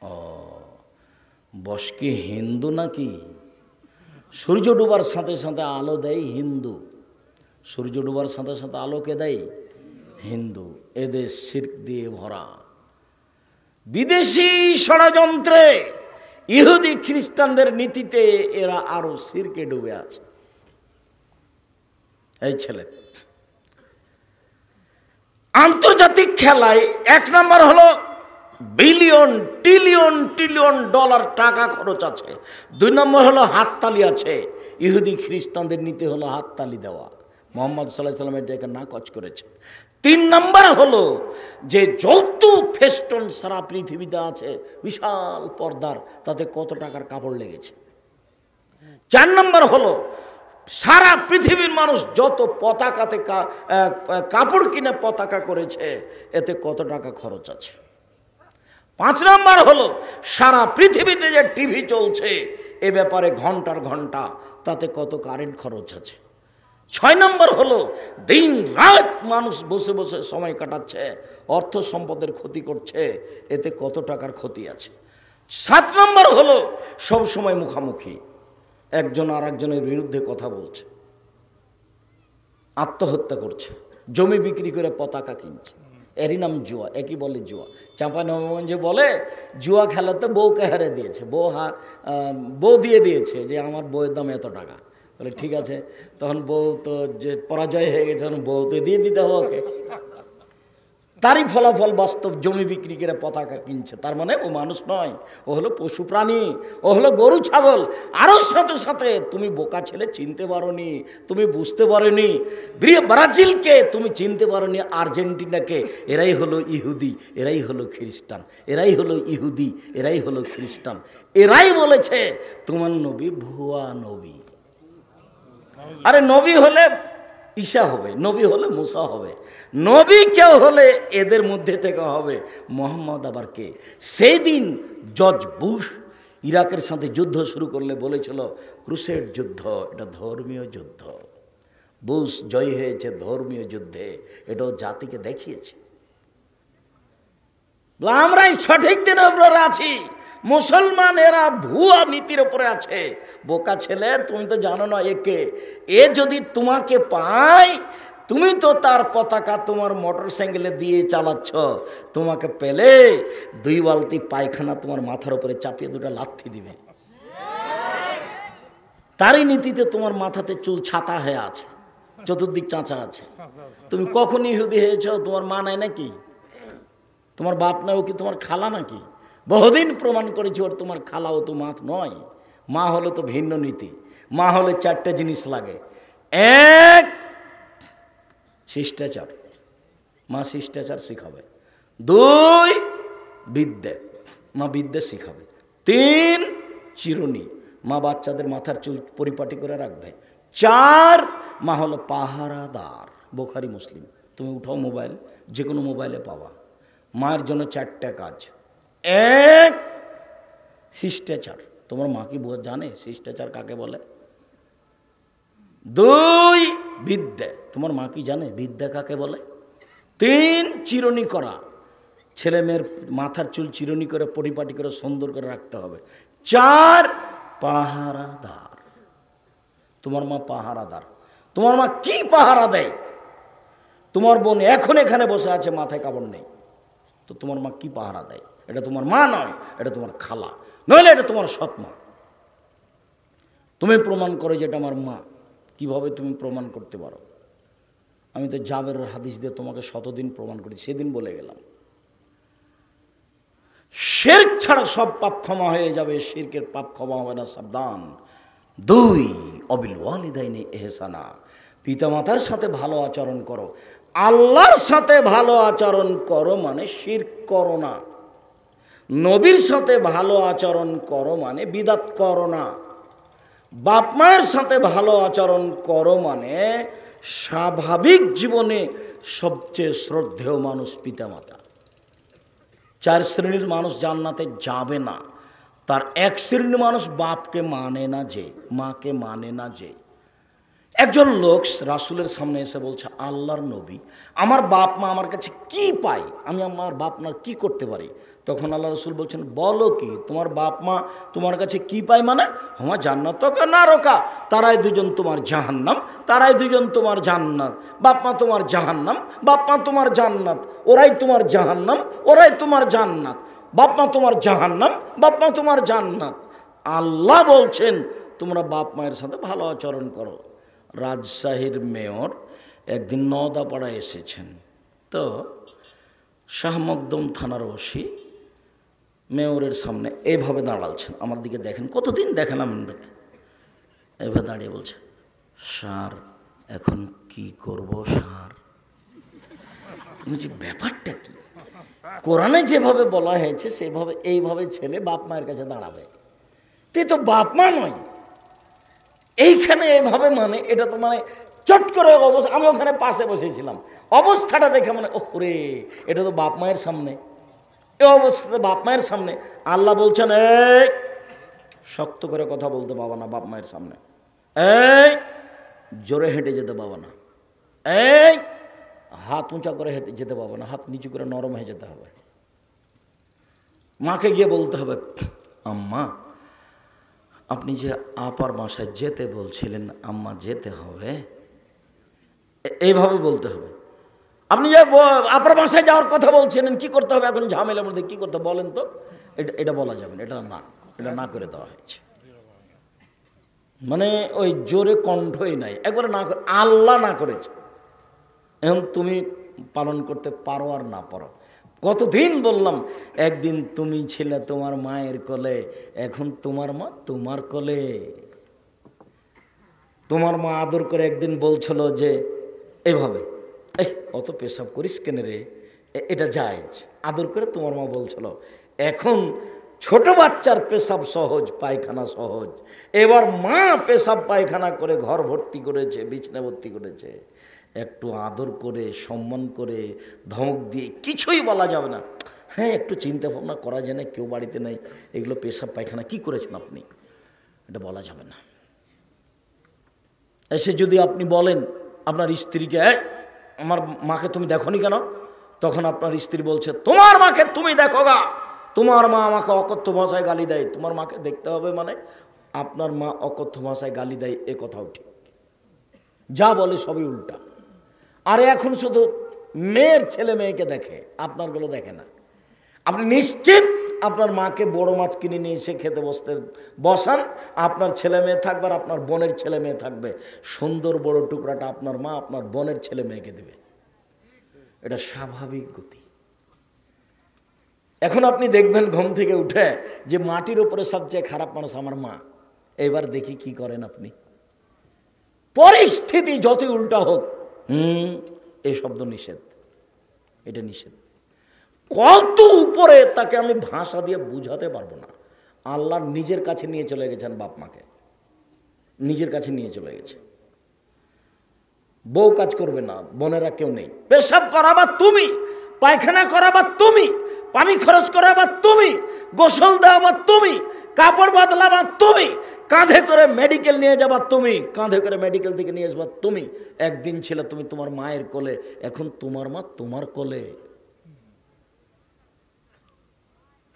ও, বস কি হিন্দু নাকি? সূর্য ডুবার সাথে সাথে আলো দেয় হিন্দু, সূর্য ডুবার সাথে সাথে আলোকে দেয় হিন্দু। এদেশ শিরক দিয়ে ভরা, বিদেশি ষড়যন্ত্রে, ইহুদি খ্রিস্টানদের নীতিতে এরা আরো শিরকে ডুবে আছে। এই ছেলে আন্তর্জাতিক খেলায় 1 নম্বর হলো বিলিয়ন ট্রিলিয়ন ট্রিলিয়ন ডলার টাকা খরচ আছে। 2 নম্বর হলো হাততালি আছে। ইহুদি খ্রিস্টানদের নীতি হলো হাততালি দেওয়া। মোহাম্মদ সাল্লাল্লাহু আলাইহি ওয়াসাল্লাম এটাকে নাকচ করেছে। 3 নম্বর হলো যে যৌতুক ফেস্টন সারা পৃথিবীতে আছে, বিশাল পর্দার, তাতে কত টাকার কাপড় লেগেছে। 4 নম্বর হলো সারা পৃথিবীর মানুষ যত পতাকাতে কাপড় কিনে পতাকা করেছে, এতে কত টাকা খরচ আছে। 5 নম্বর হলো সারা পৃথিবীতে যে টিভি চলছে, এ ব্যাপারে ঘন্টার ঘন্টা, তাতে কত কারেন্ট খরচ আছে। 6 নম্বর হলো দিন রাত মানুষ বসে বসে সময় কাটাচ্ছে, অর্থ সম্পদের ক্ষতি করছে, এতে কত টাকার ক্ষতি আছে। 7 নম্বর হলো সব সময় মুখামুখি, একজন আর একজনের বিরুদ্ধে কথা বলছে, আত্মহত্যা করছে, জমি বিক্রি করে পতাকা কিনছে, এরই নাম জুয়া। একই বলে জুয়া। চাঁপাইনবাবগঞ্জে বলে জুয়া খেলাতে বউকে হারে দিয়েছে, বউ দিয়ে দিয়েছে যে আমার বউয়ের দাম এত টাকা। বলে ঠিক আছে, তখন বউ তো যে পরাজয় হয়ে গেছে, তখন বউ তো দিয়ে দিতে হবে ওকে। তারই ফলাফল বাস্তব, জমি বিক্রি করে পতাকা কিনছে। তার মানে ও মানুষ নয়, ও হলো পশু প্রাণী, ও হলো গরু ছাগল। আরও সাথে সাথে তুমি বোকা ছেলে চিনতে পারোনি, তুমি বুঝতে পারোনি ব্রাজিলকে, তুমি চিনতে পারোনি আর্জেন্টিনাকে। এরাই হলো ইহুদি, এরাই হলো খ্রিস্টান, এরাই হলো ইহুদি, এরাই হলো খ্রিস্টান। এরাই বলেছে তোমার নবী ভুয়া নবী। আরে নবী হলে ঈসা হবে, নবী হলে মুসা হবে, নবী কেউ হলে এদের মধ্যে থেকে হবে। মোহাম্মদ আবার কে? সেই দিন জর্জ বুশ ইরাকের সাথে যুদ্ধ শুরু করলে বলেছিল ক্রুসেড যুদ্ধ, এটা ধর্মীয় যুদ্ধ। বুশ জয় হয়েছে ধর্মীয় যুদ্ধে, এটাও জাতিকে দেখিয়েছে। আমরাই সঠিক দিনের উপরে আছি, মুসলমান এরা ভুয়া নীতির উপরে আছে। বোকা ছেলে, তুমি তো জানো না একে, এ যদি তোমাকে পায়, তুমি তো তার পতাকা তোমার মোটর সাইকেলে দিয়ে চালাচ্ছ, তোমাকে পেলে 2 বালতি পায়খানা তোমার মাথার উপরে চাপিয়ে 2টা লাথি দিবে। তারই নীতিতে তোমার মাথাতে চুল ছাতা হয়ে আছে, চতুর্দিক চাঁচা আছে। তুমি কখন ইহুদি হয়েছ? তোমার মা নাই নাকি? তোমার বাপ নাই? ও কি তোমার খালা নাকি? বহুদিন প্রমাণ করেছি ওর তোমার খালা, ও তো মা নয়। মা হলে তো ভিন্ন নীতি। মা হলে 4টে জিনিস লাগে। 1 শিষ্টাচার, মা শিষ্টাচার শিখাবে। 2 বিদ্যে, মা বিদ্যে শিখাবে। 3 চিরুনি, মা বাচ্চাদের মাথার চুল পরিপাটি করে রাখবে। 4 মা হলো পাহারাদার। বুখারী মুসলিম, তুমি উঠাও মোবাইল, যে কোনো মোবাইলে পাবা। মায়ের জন্য 4টা কাজ। 1 শিষ্টাচার, তোমার মা কি জানে শিষ্টাচার কাকে বলে? 2 বিদ্যা, তোমার মা কি জানে বিদ্যা কাকে বলে? 3 চিরুনি করা, ছেলে মেয়ের মাথার চুল চিরুনি করে পরিপাটি করে সুন্দর করে রাখতে হবে। 4 পাহারাদার। তোমার মা পাহারাদার। তোমার মা কি পাহারা দেয়? তোমার বোন এখন এখানে বসে আছে, মাথায় কাপড় নেই, তো তোমার মা কি পাহারা দেয়? এটা তোমার মা নয়, এটা তোমার খালা, নইলে এটা তোমার সৎ মা। তুমি প্রমাণ করো যে এটা আমার মা। কিভাবে তুমি প্রমাণ করতে পারো? আমি তো জাবেরের হাদিস দিয়ে তোমাকে শতদিন প্রমাণ করি, সেদিন বলে গেলাম। শিরক ছাড়া সব পাপ ক্ষমা হয়ে যাবে, শিরকের পাপ ক্ষমা হবে না, সাবধান। 2 অবিল ওয়ালিদাইনি ইহসানা, পিতামাতার সাথে ভালো আচরণ করো। আল্লাহর সাথে ভালো আচরণ করো মানে শিরক করো না। নবীর সাথে ভালো আচরণ করো মানে বিদাত করো না। বাপ মায়ের সাথে ভালো আচরণ করো মানে স্বাভাবিক জীবনে সবচেয়ে শ্রদ্ধেয় মানুষ পিতামাতা। 4 শ্রেণীর মানুষ জান্নাতে যাবে না, তার 1 শ্রেণীর মানুষ বাপকে মানে না, যে মাকে মানে না। যে একজন লোক রাসূলের সামনে এসে বলছে, আল্লাহর নবী, আমার বাপ মা আমার কাছে কি পায়, আমি আমার বাপ মার কি করতে পারি? তখন আল্লাহ রাসূল বলছেন, বলো কি, তোমার বাপ মা তোমার কাছে কি পায়? মানে হুমা জান্নাতুকা নারকা, তারাই 2জন তোমার জাহান্নাম, তারাই 2জন তোমার জান্নাত। বাপ মা তোমার জাহান্নাম, বাপ মা তোমার জান্নাত, ওরাই তোমার জাহান্নাম, ওরাই তোমার জান্নাত। বাপ মা তোমার জাহান্নাম, বাপ মা তোমার জান্নাত। আল্লাহ বলছেন তোমরা বাপ মায়ের সাথে ভালো আচরণ করো। রাজশাহীর মেয়র একদিন নওদাপাড়ায় এসেছেন, তো শাহ মকদুম থানার ওসি মেয়রের সামনে এইভাবে দাঁড়ালছেন, আমার দিকে দেখেন, কতদিন দেখেন আপনাকে, এভাবে দাঁড়িয়ে বলছে, স্যার এখন কি করব স্যার? বলছি ব্যাপারটা কি? কোরআনে যেভাবে বলা হয়েছে সেভাবে এইভাবে ছেলে বাপ মায়ের কাছে দাঁড়াবে, তুই তো বাপ মা নয় এইখানে এভাবে, মানে এটা তো মানে চট করে অবস্থা। আমি ওখানে পাশে বসেছিলাম, অবস্থাটা দেখে মানে ওরে, এটা তো বাপ মায়ের সামনে, এই অবস্থাতে বাপ মায়ের সামনে আল্লাহ বলছেন, এই শক্ত করে কথা বলতে পাবা না বাপ মায়ের সামনে, এই জোরে হেঁটে যেতে পাবা না, এই হাত উঁচা করে হেঁটে যেতে পাবা না, হাত নিচু করে নরম হয়ে যেতে হবে। মাকে গিয়ে বলতে হবে, আম্মা আপনি যে আপার বাসায় যেতে বলছিলেন, আম্মা যেতে হবে, এইভাবে বলতে হবে। আপনি যে আপার বাসায় যাওয়ার কথা বলছিলেন, কি করতে হবে এখন ঝামেলার মধ্যে, কি করতে বলেন তো? এটা বলা যাবে না, এটা না করে দেওয়া হয়েছে। মানে ওই জোরে কণ্ঠই নাই, একবারে না করে, আল্লাহ না করেছে। এখন তুমি পালন করতে পারো আর না পারো। কতদিন বললাম, একদিন তুমি ছিলে তোমার মায়ের কোলে, এখন তোমার মা তোমার কোলে। তোমার মা আদর করে একদিন বলছিল যে এভাবে, এই অত পেশাব করিস কেন রে, এটা জায়েজ, আদর করে তোমার মা বলছিল। এখন ছোট বাচ্চার পেশাব সহজ, পায়খানা সহজ। এবার মা পেশাব পায়খানা করে ঘর ভর্তি করেছে, বিছনা ভর্তি করেছে, একটু আদর করে সম্মান করে ধমক দিয়ে কিছুই বলা যাবে না। হ্যাঁ একটু চিন্তা ভাবনা করা যায় না, কেউ বাড়িতে নেই, এগুলো পেশাব পায়খানা কি করেছেন আপনি, এটা বলা যাবে না। এসে যদি আপনি বলেন আপনার স্ত্রীকে, আমার মাকে তুমি দেখোনি কেন, তখন আপনার স্ত্রী বলছে, তোমার মাকে তুমি দেখো গা, তোমার মা আমাকে অকথ্য ভাষায় গালি দেয়। তোমার মাকে দেখতে হবে মানে আপনার মা অকথ্য ভাষায় গালি দেয়, এ কথাও ঠিক, যা বলে সবই উল্টা। আর এখন শুধু মেয়ের ছেলে মেয়েকে দেখে, আপনারগুলো দেখে না। আপনি নিশ্চিত আপনার মাকে বড় মাছ কিনে নিয়ে এসে খেতে বসান, আপনার ছেলে মেয়ে থাকবে আর আপনার বোনের ছেলে মেয়ে থাকবে, সুন্দর বড় টুকরাটা আপনার মা আপনার বোনের ছেলে মেয়েকে দেবে, এটা স্বাভাবিক গতি। এখন আপনি দেখবেন ঘুম থেকে উঠে যে মাটির উপরে সবচেয়ে খারাপ মানুষ আমার মা, এবার দেখি কি করেন আপনি। পরিস্থিতি যতই উল্টা হোক, এই শব্দ নিষেধ, এটা নিষেধ। কত উপরে তাকে আমি ভাষা দিয়ে বুঝাতে পারবো না। আল্লাহ নিজের কাছে নিয়ে চলে গেছেন, বাপ মাকে নিজের কাছে নিয়ে চলে গেছে। বউ কাজ করবে না, বোনেরা কেউ নেই, পেশাব করাবা তুমি, পায়খানা করাবা তুমি, পানি খরচ করাবা তুমি, গোসল দেওয়াবা তুমি, কাপড় বদলাবা তুমি, কাঁধে করে মেডিকেল নিয়ে যাবা তুমি, কাঁধে করে মেডিকেল থেকে নিয়ে আসবা তুমি। একদিন ছিল তুমি তোমার মায়ের কোলে, এখন তোমার মা তোমার কোলে।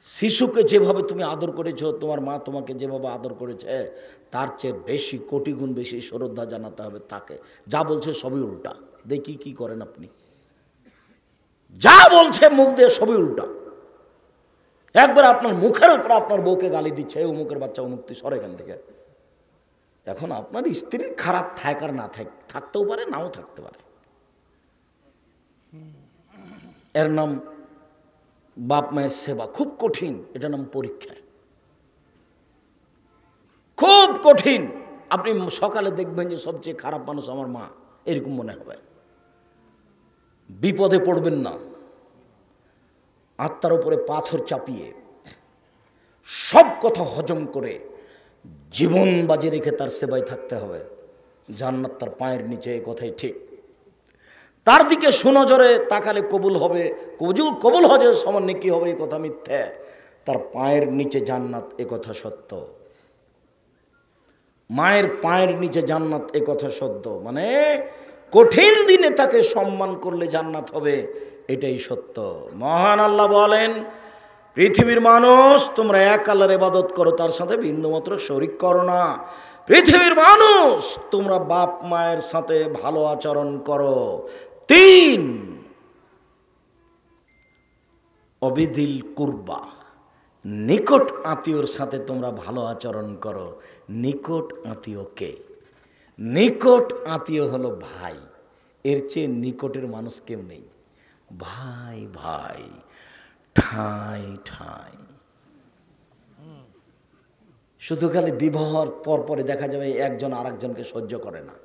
শিশুকে যেভাবে তুমি আদর করেছো, তোমার মা তোমাকে যেভাবে আদর করেছে, তার চেয়ে বেশি, কোটি গুণ বেশি শ্রদ্ধা জানাতে হবে তাকে। যা বলছে সবই উল্টা। দেখি কি করেন আপনি। যা বলছে মুখ দিয়ে সবই উল্টা। একবার আপনার মুখের উপর আপনার বউকে গালি দিচ্ছে, অমুকের বাচ্চা অমুক, তুই সর এখান থেকে। এখন আপনার স্ত্রীর খারাপ থাক আর না থাক, থাকতেও পারে নাও থাকতে পারে। এর নাম বাপ মায়ের সেবা। খুব কঠিন, এটা নাম পরীক্ষা, খুব কঠিন। আপনি সকালে দেখবেন যে সবচেয়ে খারাপ মানুষ আমার মা, এরকম মনে হবে। বিপদে পড়বেন না, আত্মার উপরে পাথর চাপিয়ে সব কথা হজম করে জীবন বাজি রেখে তার সেবায় থাকতে হবে। জান্নাত তার পায়ের নিচে, এই কথাই ঠিক। তার দিকে সুনজরে তাকালে কবুল হবে, কবুল হজের সমান নেকি হবে, এই কথা মিথ্যে। তার পায়ের নিচে জান্নাত, এ কথা সত্য। মায়ের পায়ের নিচে জান্নাত, এ কথা সত্য। মানে কঠিন দিনে তাকে সম্মান করলে জান্নাত হবে, এটাই সত্য। মহান আল্লাহ বলেন, পৃথিবীর মানুষ তোমরা এক আল্লাহর ইবাদত করো, তার সাথে বিন্দুমাত্র শরীক করো না। পৃথিবীর মানুষ তোমরা বাপ মায়ের সাথে ভালো আচরণ করো। 3 অবিদিল কুরবা, নিকট আত্মীয়র সাথে তোমরা ভালো আচরণ করো। নিকট আত্মীয় কে? নিকট আত্মীয় হলো ভাই। এর চেয়ে নিকটের মানুষ কেউ নেই। ভাই ভাই, ঠাই ঠাই। শুধু খালি বিবাহর পরে দেখা যাবে একজন আরেকজনকে সহ্য করে না।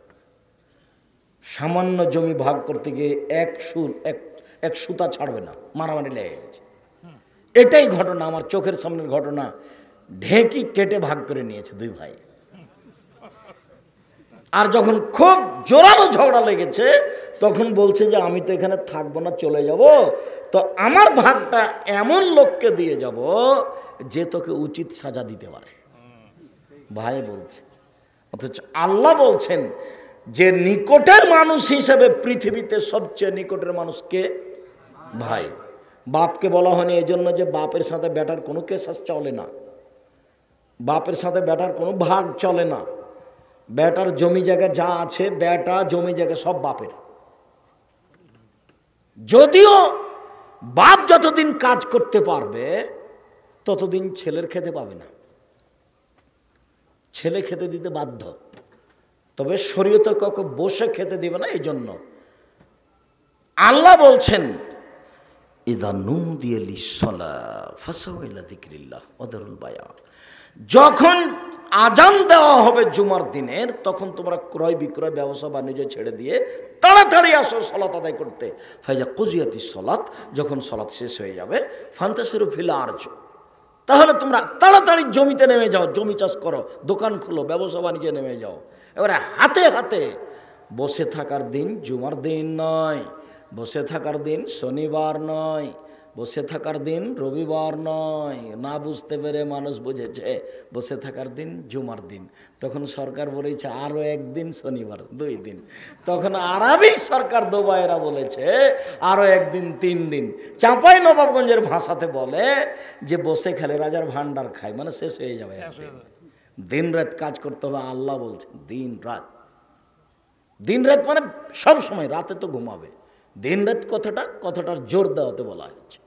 সামান্য জমি ভাগ করতে গিয়ে এক সুতা ছাড়বে না, মারামারি লেগে গেছে। এটাই ঘটনা, আমার চোখের সামনের ঘটনা। ঢেঁকি কেটে ভাগ করে নিয়েছে 2 ভাই। আর যখন খুব জোরালো ঝগড়া লেগেছে, তখন বলছে যে আমি তো এখানে থাকবো না, চলে যাব। তো আমার ভাগটা এমন লোককে দিয়ে যাব যে তোকে উচিত সাজা দিতে পারে। ভাই বলছে। অথচ আল্লাহ বলছেন যে নিকটের মানুষ হিসেবে পৃথিবীতে সবচেয়ে নিকটের মানুষকে ভাই। বাপকে বলা হয়নি এই জন্য যে বাপের সাথে বেটার কোনো কেসাস চলে না, বাপের সাথে বেটার কোনো ভাগ চলে না। বেটার জমি জায়গা যা আছে, বেটা জমি জায়গা সব বাপের। যদিও বাপ যতদিন কাজ করতে পারবে ততদিন ছেলের খেতে পাবে না, ছেলে খেতে দিতে বাধ্য। তবে শরীয়তে কাউকে বসে খেতে দিবে না। এই জন্য আল্লাহ বলছেন, ইদা নুদিয়া লিসসালাহ ফাসাউ ইলা যিকরিল্লাহ ওয়াদারুল বায়া। যখন আজান দেওয়া হবে জুমার দিনের, তখন তোমরা ক্রয় বিক্রয় ব্যবসা বাণিজ্য ছেড়ে দিয়ে তাড়াতাড়ি আসো সলাত আদায় করতে। ফাইজা কুজিয়াতিস সলাত, যখন সলাত শেষ হয়ে যাবে, ফান্তাসিরু ফিল আরজ, তাহলে তোমরা তাড়াতাড়ি জমিতে নেমে যাও, জমি চাষ করো, দোকান খুলো, ব্যবসা বাণিজ্যে নেমে যাও। এবারে হাতে হাতে বসে থাকার দিন জুমার দিন নয়, বসে থাকার দিন শনিবার নয়, বসে থাকার দিন রবিবার নয়। না বুঝতে পেরে মানুষ বুঝেছে বসে থাকার দিন জুমার দিন। তখন সরকার বলেছে আরও একদিন শনিবার, 2 দিন। তখন আরবি সরকার দুবাইরা বলেছে আরও একদিন, 3 দিন। চাঁপাই নবাবগঞ্জের ভাষাতে বলে যে বসে খেলে রাজার ভান্ডার খায়, মানে শেষ হয়ে যাবে। দিন রাত কাজ করতে হবে। আল্লাহ বলছেন দিন রাত, দিন রাত মানে সব সময়, রাতে তো ঘুমাবে। দিন রাত কথাটার জোর দেওয়াতে বলা হয়েছে।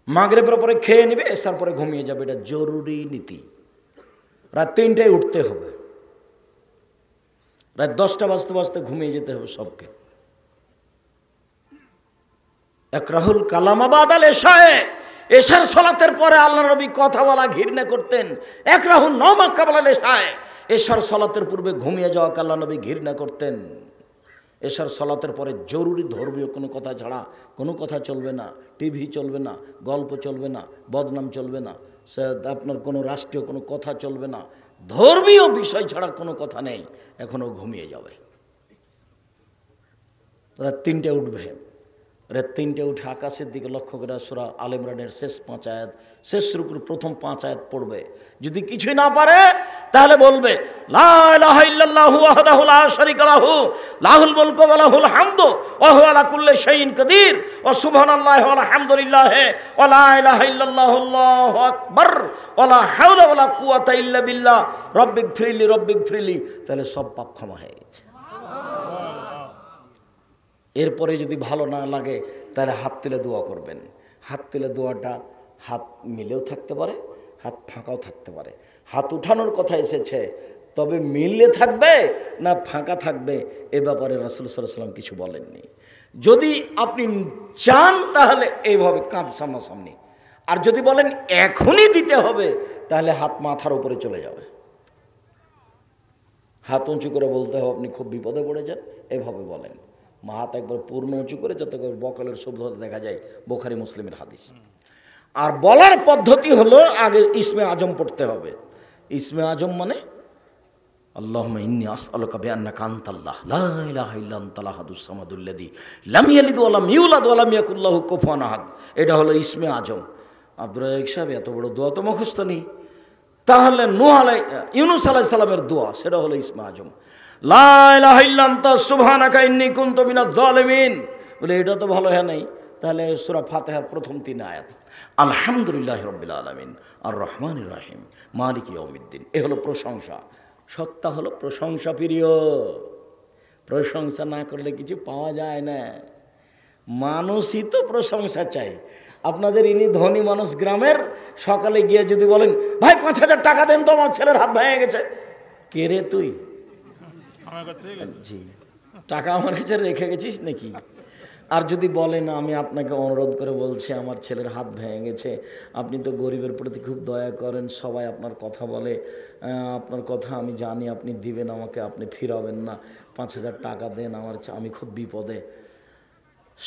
মাগরিবের পরে খেয়ে নেবে, এসার পরে ঘুমিয়ে যাবে, এটা জরুরি নীতি। রাত 3টায় উঠতে হবে, রাত 10টা বাজতে বাজতে ঘুমিয়ে যেতে হবে সবকে। একরাহুল কালামা বাদাল এশায়ে, এশার সালাতের পরে আল্লাহ নবী কথা বলা ঘৃণা করতেন। একরাহুল নওমা কাবলাল এশায়ে, এশার সালাতের পূর্বে ঘুমিয়ে যাওয়াকে আল্লাহ নবী ঘৃণা করতেন। এশার সালাতের পরে জরুরি ধর্মীয় কোনো কথা ছাড়া কোনো কথা চলবে না, টিভি চলবে না, গল্প চলবে না, বদনাম চলবে না, আপনার কোনো রাষ্ট্রীয় কোনো কথা চলবে না, ধর্মীয় বিষয় ছাড়া কোনো কথা নেই। এখনও ঘুমিয়ে যাবে, রাত 3টায় উঠবে, রাত 3টে উঠে আকাশের দিকে লক্ষ্য করে সূরা আলে ইমরানের শেষ 5 আয়াত, শেষ রুকুর প্রথম 5 আয়াত পড়বে। যদি কিছুই না পারে তাহলে বলবে লা ইলাহা ইল্লাল্লাহু ওয়াহদাহু লা শারীকা লাহু লাহুল মুলকু ওয়া লাহুল হামদু ওয়া হুয়া আলা কুল্লি শাইইন কাদির ওয়া সুবহানাল্লাহি ওয়া আলহামদুলিল্লাহি ওয়া লা ইলাহা ইল্লাল্লাহু আল্লাহু আকবার ওয়া লা হাওলা ওয়া লা কুওয়াতা ইল্লা বিল্লাহ রব্বিগফিরলি। তাহলে সব পাপ ক্ষমা হয়ে গেছে। এরপরে যদি ভালো না লাগে তাহলে হাত তুলে দোয়া করবেন। হাত তুলে দোয়াটা হাত মিলেও থাকতে পারে, হাত ফাঁকাও থাকতে পারে। হাত উঠানোর কথা এসেছে, তবে মিললে থাকবে না ফাঁকা থাকবে এ ব্যাপারে রাসূল সাল্লাল্লাহু আলাইহি ওয়াসাল্লাম কিছু বলেননি। যদি আপনি চান তাহলে এইভাবে কাঁধ সামনাসামনি, আর যদি বলেন এখনই দিতে হবে তাহলে হাত মাথার উপরে চলে যাবে। হাত উঁচু করে বলতে হবে আপনি খুব বিপদে পড়েছেন, এভাবে বলেন। হাত একবার পূর্ণ উঁচু করে যাতে করে বকলের শব্দ দেখা যায়, বুখারী মুসলিমের হাদিস। আর বলার পদ্ধতি হলো আগে ইসমে আজম পড়তে হবে। ইসমে আজম মানে আল্লাহুম্মা ইন্নী আসআলুকা বিআন্নাকা আনতাল্লাহ লা ইলাহা ইল্লা আনতাল আহাদুস সামাদুল্লাযী লাম ইয়ালিদ ওয়া লাম ইউলাদ ওয়া লাম ইয়াকুল লাহু কুফুয়ান আহাদ। এটা হলো ইসমে আজম। আব্দুর রাজ্জাক সাহেব এত বড় দোয়া তো মুখস্থ নেই, তাহলে ইউনূস আলাইহিস সালামের দোয়া, সেটা হলো ইসমে আজম। লা ইলাহা ইল্লা আনতা সুবহানাকা ইন্নী কুনতু মিনাজ জালিমিন। বলে এটা তো ভালো হয় নাই, তাহলে সূরা ফাতিহার প্রথম 3 আয়াত আলহামদুলিল্লাহি রাব্বিল আলামিন আর রহমানির রহিম মালিকি ইয়াউমিদ্দিন। এ হলো প্রশংসা। সত্তা হলো প্রশংসা প্রিয়। প্রশংসা না করলে কিছু পাওয়া যায় না। মানুষই তো প্রশংসা চাই। আপনাদের ইনি ধনী মানুষ গ্রামের, সকালে গিয়ে যদি বলেন ভাই 5,000 টাকা দেন তো আমার ছেলের হাত ভেঙে গেছে, কে রে তুই? জি, টাকা আমার কাছে রেখে গেছিস নাকি? আর যদি বলেন আমি আপনাকে অনুরোধ করে বলছি আমার ছেলের হাত ভেঙে গেছে, আপনি তো গরিবের প্রতি খুব দয়া করেন, সবাই আপনার কথা বলে, আপনার কথা আমি জানি আপনি দিবেন আমাকে, আপনি ফিরাবেন না, 5,000 টাকা দেন, আমি খুব বিপদে।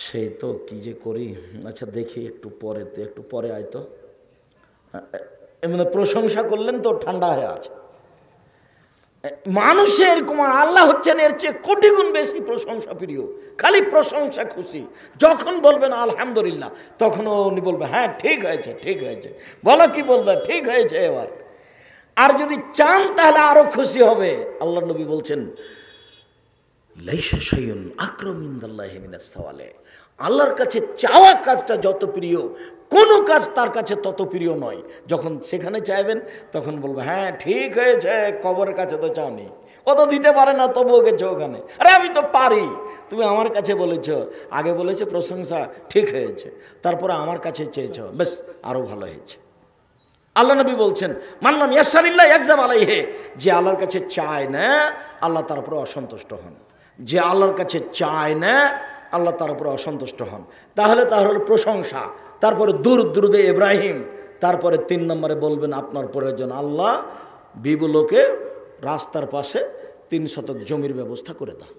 সেই তো কি যে করি, আচ্ছা দেখি একটু পরে আয় তো। এমনি প্রশংসা করলেন তো ঠান্ডা হয়ে আছে। মানুষের কুমার আল্লাহ হচ্ছেন এর চেয়ে কোটি গুণ বেশি প্রশংসা প্রিয়, খালি প্রশংসা খুশি। যখন বলবেন আলহামদুলিল্লাহ তখন উনি বলবে হ্যাঁ ঠিক হয়েছে, ঠিক হয়েছে। বলো কি বলবে? ঠিক হয়েছে এবার। আর যদি চান তাহলে আরো খুশি হবে। আল্লাহ নবী বলছেন লাইসা শাইউন আকরামু ইনদাল্লাহি মিনাস সাওয়ালে। আল্লাহর কাছে চাওয়া কাজটা যত প্রিয়, কোনো কাজ তার কাছে তত প্রিয় নয়। যখন সেখানে চাইবেন তখন বলবো হ্যাঁ ঠিক হয়েছে, কবরের কাছে তো চাওনি, ও তো দিতে পারে না তবুও গেছে ওখানে। আরে আমি তো পারি, তুমি আমার কাছে বলেছ, আগে বলেছে প্রশংসা ঠিক হয়েছে, তারপরে আমার কাছে চেয়েছ, বেশ আরও ভালো হয়েছে। আল্লাহ নবী বলছেন মানলাম ইয়াসালিল্লাহ ইয়াকযাব আলাইহি, যে আল্লাহর কাছে চায় না আল্লাহ তার উপরে অসন্তুষ্ট হন। যে আল্লাহর কাছে চায় না আল্লাহ তার উপরে অসন্তুষ্ট হন। তাহলে হলো প্রশংসা, তারপরে দুরুদে ইব্রাহিম, তারপরে 3 নম্বরে বলবেন আপনার প্রয়োজন আল্লাহ বিবুলোকে রাস্তার পাশে 3 শতক জমির ব্যবস্থা করে দাও।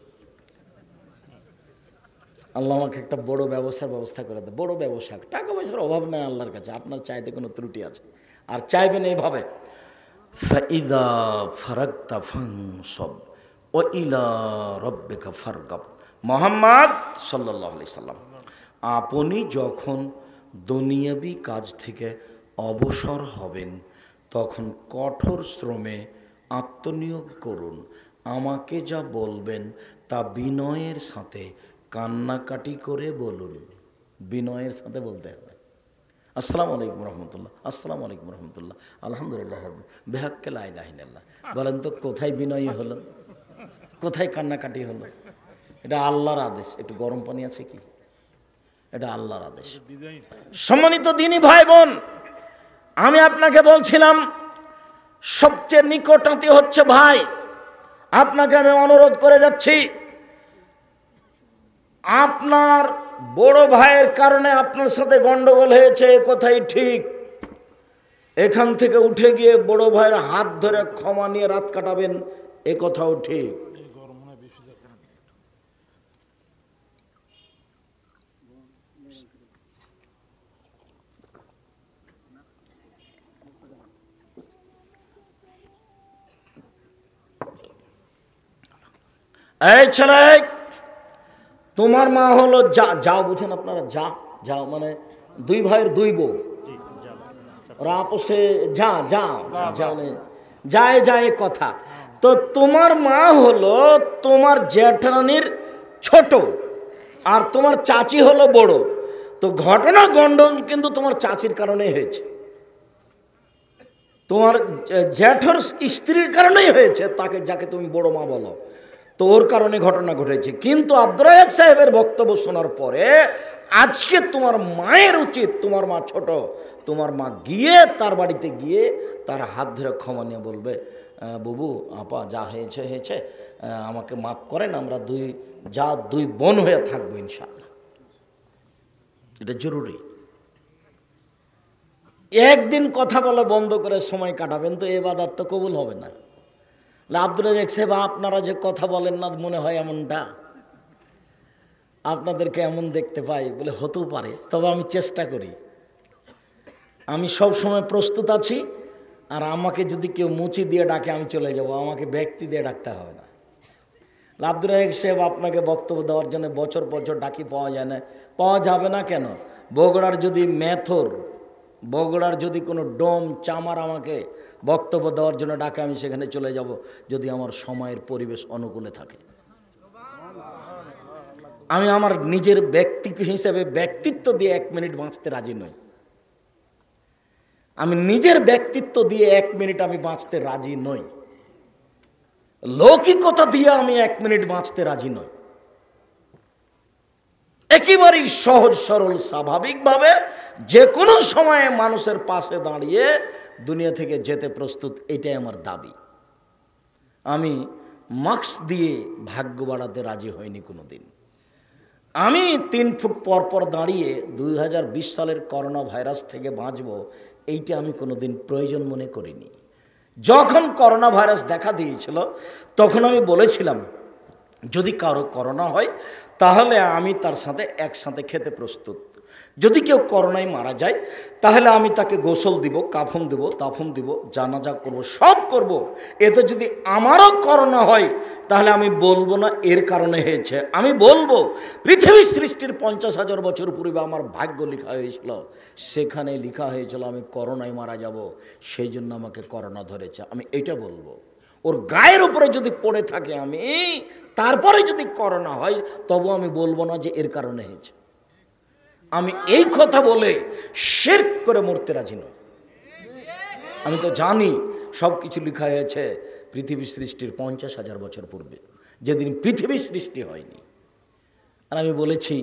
আল্লাহ আমাকে একটা বড় ব্যবস্থা করে দাও। বড় ব্যবসা, টাকা পয়সার অভাব নাই আল্লাহর কাছে, আপনার চাইতে কোনো ত্রুটি আছে? আর চাইবেন এইভাবে ফাইদা ফারাগতা ফানসব ও ইলা রব্বিকা ফারগাব। মুহাম্মদ সাল্লাল্লাহু আলাইহি সাল্লাম, আপনি যখন দুনিয়াবি কাজ থেকে অবসর হবেন তখন কঠোর শ্রমে আত্মনিয়োগ করুন। আমাকে যা বলবেন তা বিনয়ের সাথে কান্নাকাটি করে বলুন। বিনয়ের সাথে বলতে হবে। আসসালামু আলাইকুম রহমতুল্লাহ, আসসালামু আলাইকুম রহমতুল্লাহ, আলহামদুলিল্লাহ বেহাক্কে লা ইলাহা ইল্লাল্লাহ। বলেন তো কোথায় বিনয়ী হলো, কোথায় কান্নাকাটি হলো? এটা আল্লাহর আদেশ। একটু গরম পানি আছে কি? এটা আল্লাহর আদেশ। সম্মানিত দিনী ভাই বোন, আমি আপনাকে বলছিলাম সবচেয়ে নিকটাত্মীয় হচ্ছে ভাই। আপনাকে আমি অনুরোধ করে যাচ্ছি, আপনার বড় ভাইয়ের কারণে আপনার সাথে গন্ডগোল হয়েছে, এ কথাই ঠিক। এখান থেকে উঠে গিয়ে বড় ভাইয়ের হাত ধরে ক্ষমা নিয়ে রাত কাটাবেন, এ কথাও ঠিক। এই ছেলে, তোমার মা হলো যাও, বুঝেন আপনারা, যাও মানে দুই ভাইয়ের দুই বউ, ওরা আপোষে যায় কথা। তো তোমার মা হলো তোমার জ্যাঠানির ছোট, আর তোমার চাচি হলো বড়। তো ঘটনা গন্ডগোল কিন্তু তোমার চাচির কারণেই হয়েছে, তোমার জ্যাঠর স্ত্রীর কারণেই হয়েছে, তাকে যাকে তুমি বড় মা বলো, তো ওর কারণে ঘটনা ঘটেছে। কিন্তু আব্দুর রাজ্জাক সাহেবের বক্তব্য শোনার পরে আজকে তোমার মায়ের উচিত, তোমার মা ছোট, তোমার মা গিয়ে তার বাড়িতে গিয়ে তার হাত ধরে ক্ষমা নিয়ে বলবে, বুবু আপা যা হয়েছে হয়েছে, আমাকে মাফ করেন, আমরা দুই বোন হয়ে থাকবো ইনশাআল্লাহ। এটা জরুরি। একদিন কথা বলা বন্ধ করে সময় কাটাবেন তো ইবাদত তো কবুল হবে না। আব্দুর রাজ্জাক সাহেব, আপনারা যে কথা বলেন না মনে হয় এমনটা, আপনাদেরকে এমন দেখতে পাই বলে, হতেও পারে, তবে আমি চেষ্টা করি, আমি সব সময় প্রস্তুত আছি। আর আমাকে যদি কেউ মুচি দিয়ে ডাকে আমি চলে যাব, আমাকে ব্যক্তি দিয়ে ডাকতে হবে না। আব্দুর রাজ্জাক সাহেব, আপনাকে বক্তব্য দেওয়ার জন্য বছর বছর ডাকি পাওয়া যায় না, পাওয়া যাবে না কেন? বগুড়ার যদি মেথর, বগুড়ার যদি কোনো ডোম চামার আমাকে বক্তব্য দেওয়ার জন্য ডাকে, আমি সেখানে চলে যাব যদি আমার সময়ের পরিবেশ অনুকূলে থাকে। আমি আমার নিজের ব্যক্তি হিসেবে ব্যক্তিত্ব দিয়ে 1 মিনিট বাঁচতে রাজি নই। আমি নিজের ব্যক্তিত্ব দিয়ে 1 মিনিট আমি বাঁচতে রাজি নই। লৌকিকতা দিয়ে আমি 1 মিনিট বাঁচতে রাজি নই। একেবারেই সহজ সরল স্বাভাবিকভাবে যে কোনো সময়ে মানুষের পাশে দাঁড়িয়ে দুনিয়া থেকে যেতে প্রস্তুত, এটাই আমার দাবি। আমি মাস্ক দিয়ে ভাগ্য বাড়াতে রাজি হইনি কোনো দিন। আমি 3 ফুট পর পর দাঁড়িয়ে 2020 সালের করোনা ভাইরাস থেকে বাঁচব, এইটা আমি কোনো দিন প্রয়োজন মনে করিনি। যখন করোনা ভাইরাস দেখা দিয়েছিল তখন আমি বলেছিলাম, যদি কারো করোনা হয় তাহলে আমি তার সাথে একসাথে খেতে প্রস্তুত। যদি কেউ করোনায় মারা যায় তাহলে আমি তাকে গোসল দিব, কাফন দিব, দাফন দিব, জানাজা করব, সব করব। এতে যদি আমারও করোনা হয় তাহলে আমি বলবো না এর কারণে হয়েছে, আমি বলবো পৃথিবীর সৃষ্টির 50,000 বছর পূর্বে আমার ভাগ্য লেখা হয়েছিল, সেখানে লেখা হয়েছিল আমি করোনায় মারা যাব, সেই জন্য আমাকে করোনা ধরেছে, আমি এটা বলবো। ওর গায়ের উপরে যদি পড়ে থাকে আমি, তারপরে যদি করোনা হয় তবু আমি বলবো না যে এর কারণে হয়েছে। আমি এই কথা বলে শিরক করে মরতে রাজি নই। আমি তো জানি সব কিছু লেখা হয়েছে পৃথিবী সৃষ্টির 50,000 বছর পূর্বে, যেদিন পৃথিবী সৃষ্টি হয়নি। আর আমি বলেছি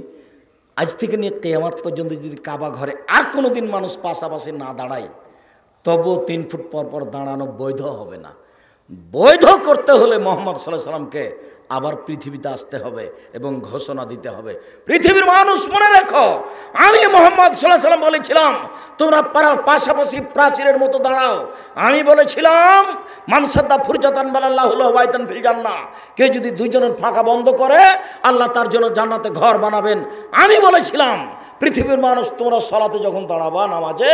আজ থেকে নিয়ে কিয়ামত পর্যন্ত যদি কাবা ঘরে আর কোনো দিন মানুষ পাশাপাশি না দাঁড়ায় তবুও 3 ফুট পর পর দাঁড়ানো বৈধ হবে না। বৈধ করতে হলে মুহাম্মদ সাল্লাল্লাহু আলাইহি সাল্লামকে আবার পৃথিবীতে আসতে হবে এবং ঘোষণা দিতে হবে, পৃথিবীর মানুষ মনে রাখো, আমি মুহাম্মদ সাল্লাল্লাহু আলাইহি সাল্লাম বলেছিলাম তোমরা পাশাপাশি প্রাচীরের মতো দাঁড়াও। আমি বলেছিলাম মান সাদ্দা ফুরজাতান বানাল্লাহু লাহু বাইতান ফিল জান্নাহ, কে যদি দুইজনের ফাঁকা বন্ধ করে আল্লাহ তার জন্য জান্নাতে ঘর বানাবেন। আমি বলেছিলাম পৃথিবীর মানুষ তোমরা সালাতে যখন দাঁড়াবা নামাজে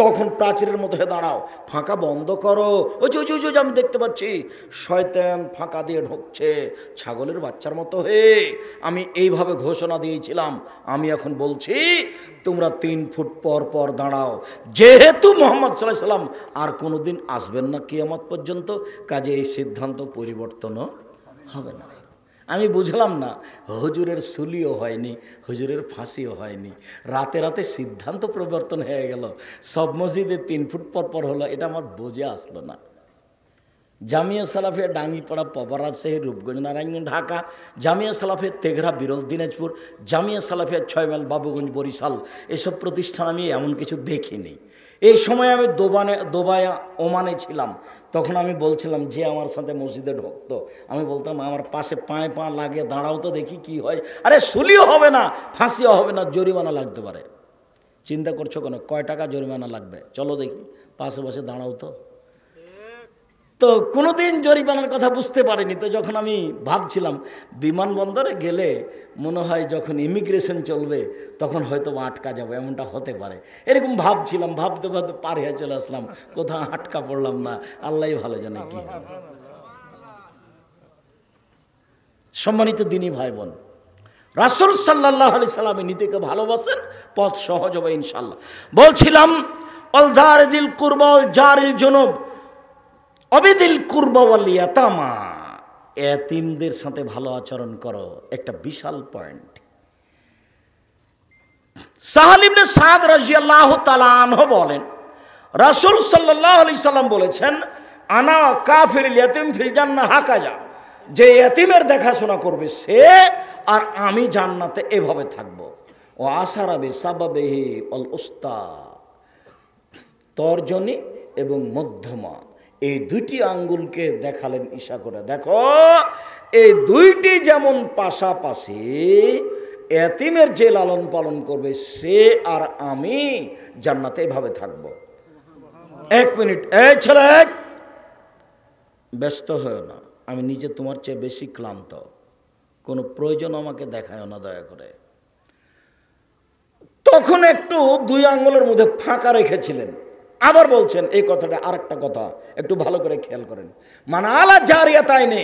তখন প্রাচীরের মতো হয়ে দাঁড়াও, ফাঁকা বন্ধ করো। ওই যে আমি দেখতে পাচ্ছি শয়তান ফাঁকা দিয়ে ঢুকছে ছাগলের বাচ্চার মতো হয়ে, আমি এইভাবে ঘোষণা দিয়েছিলাম। আমি এখন বলছি তোমরা 3 ফুট পর পর দাঁড়াও। যেহেতু মুহাম্মদ সাল্লাল্লাহু আলাইহি সাল্লাম আর কোনোদিন আসবেন না কিয়ামত পর্যন্ত, কাজে এই সিদ্ধান্ত পরিবর্তনও হবে না। আমি বুঝলাম না, হুজুরের সুলিও হয়নি, হুজুরের ফাঁসিও হয়নি, রাতে রাতে সিদ্ধান্ত পরিবর্তন হয়ে গেল, সব মসজিদে 3 ফুট পর পর হলো, এটা আমার বোঝে আসলো না। জামিয়া সালাফিয়া ডাঙ্গিপাড়া পবা রাজশাহী, রূপগঞ্জ নারায়ণগঞ্জ ঢাকা, জামিয়া সালাফিয়া তেঘরা বিরল দিনাজপুর, জামিয়া সালাফিয়া 6 মাইল বাবুগঞ্জ বরিশাল, এসব প্রতিষ্ঠান আমি এমন কিছু দেখিনি। এই সময় আমি দুবাই ওমানে ছিলাম, তখন আমি বলছিলাম যে আমার সাথে মসজিদে ঢুকতো, আমি বলতাম আমার পাশে পায়ে পা লাগিয়ে দাঁড়াও তো দেখি কি হয়। আরে সুলিও হবে না, ফাঁসিও হবে না, জরিমানা লাগতে পারে। চিন্তা করছো কেন, কয় টাকা জরিমানা লাগবে, চলো দেখি, পাশে পাশে দাঁড়াও তো। তো কোনোদিন জরিমানার কথা বুঝতে পারিনি। তো যখন আমি ভাবছিলাম বিমানবন্দরে গেলে মনে হয় যখন ইমিগ্রেশন চলবে তখন হয়তো আটকা যাবো, এমনটা হতে পারে, এরকম ভাবছিলাম। ভাবতে ভাবতে পার হয়ে চলে আসলাম, কোথাও আটকা পড়লাম না, আল্লাহই ভালো জানে কি। সম্মানিত দিনী ভাই বোন, রাসূল সাল্লাল্লাহু আলাইহি সাল্লাম নীতিকে ভালোবাসেন, পথ সহজ হবে ইনশাআল্লাহ। বলছিলাম অল দারিল কুরবা ওয়াল জারিল জুনুব অবিদিল কুরবা ওয়াল ইয়াতামা, এতিমদের সাথে ভালো আচরণ করো, একটা বিশাল পয়েন্ট। সাহাল ইবনে সাদ রাদিয়াল্লাহু তাআলা আনহু বলেন, রাসূল সাল্লাল্লাহু আলাইহি সাল্লাম বলেছেন, আনা কাফিরুল ইয়াতিম ফিল জান্নাহ হাকাজা, যে এতিমের দেখাশোনা করবে সে আর আমি জান্নাতে এভাবে থাকব। ও আশারাবে সাবাবেহি অল উস্তা, তর্জনী এবং মধ্যমা, এই দুইটি আঙ্গুলকে দেখালেন ইশা করে, দেখো এই দুইটি যেমন পাশাপাশি, এতিমের যে লালন পালন করবে সে আর আমি জান্নাতে এভাবে থাকব। এক মিনিট, এই ছেলে ব্যস্ত হয় না, আমি নিজে তোমার চেয়ে বেশি ক্লান্ত, কোনো প্রয়োজন আমাকে দেখায় না দয়া করে। তখন একটু দুই আঙ্গুলের মধ্যে ফাঁকা রেখেছিলেন। আবার বলছেন এই কথাটা, আরেকটা কথা একটু ভালো করে খেয়াল করেন, মানে আলা জারিয়াতাইনে,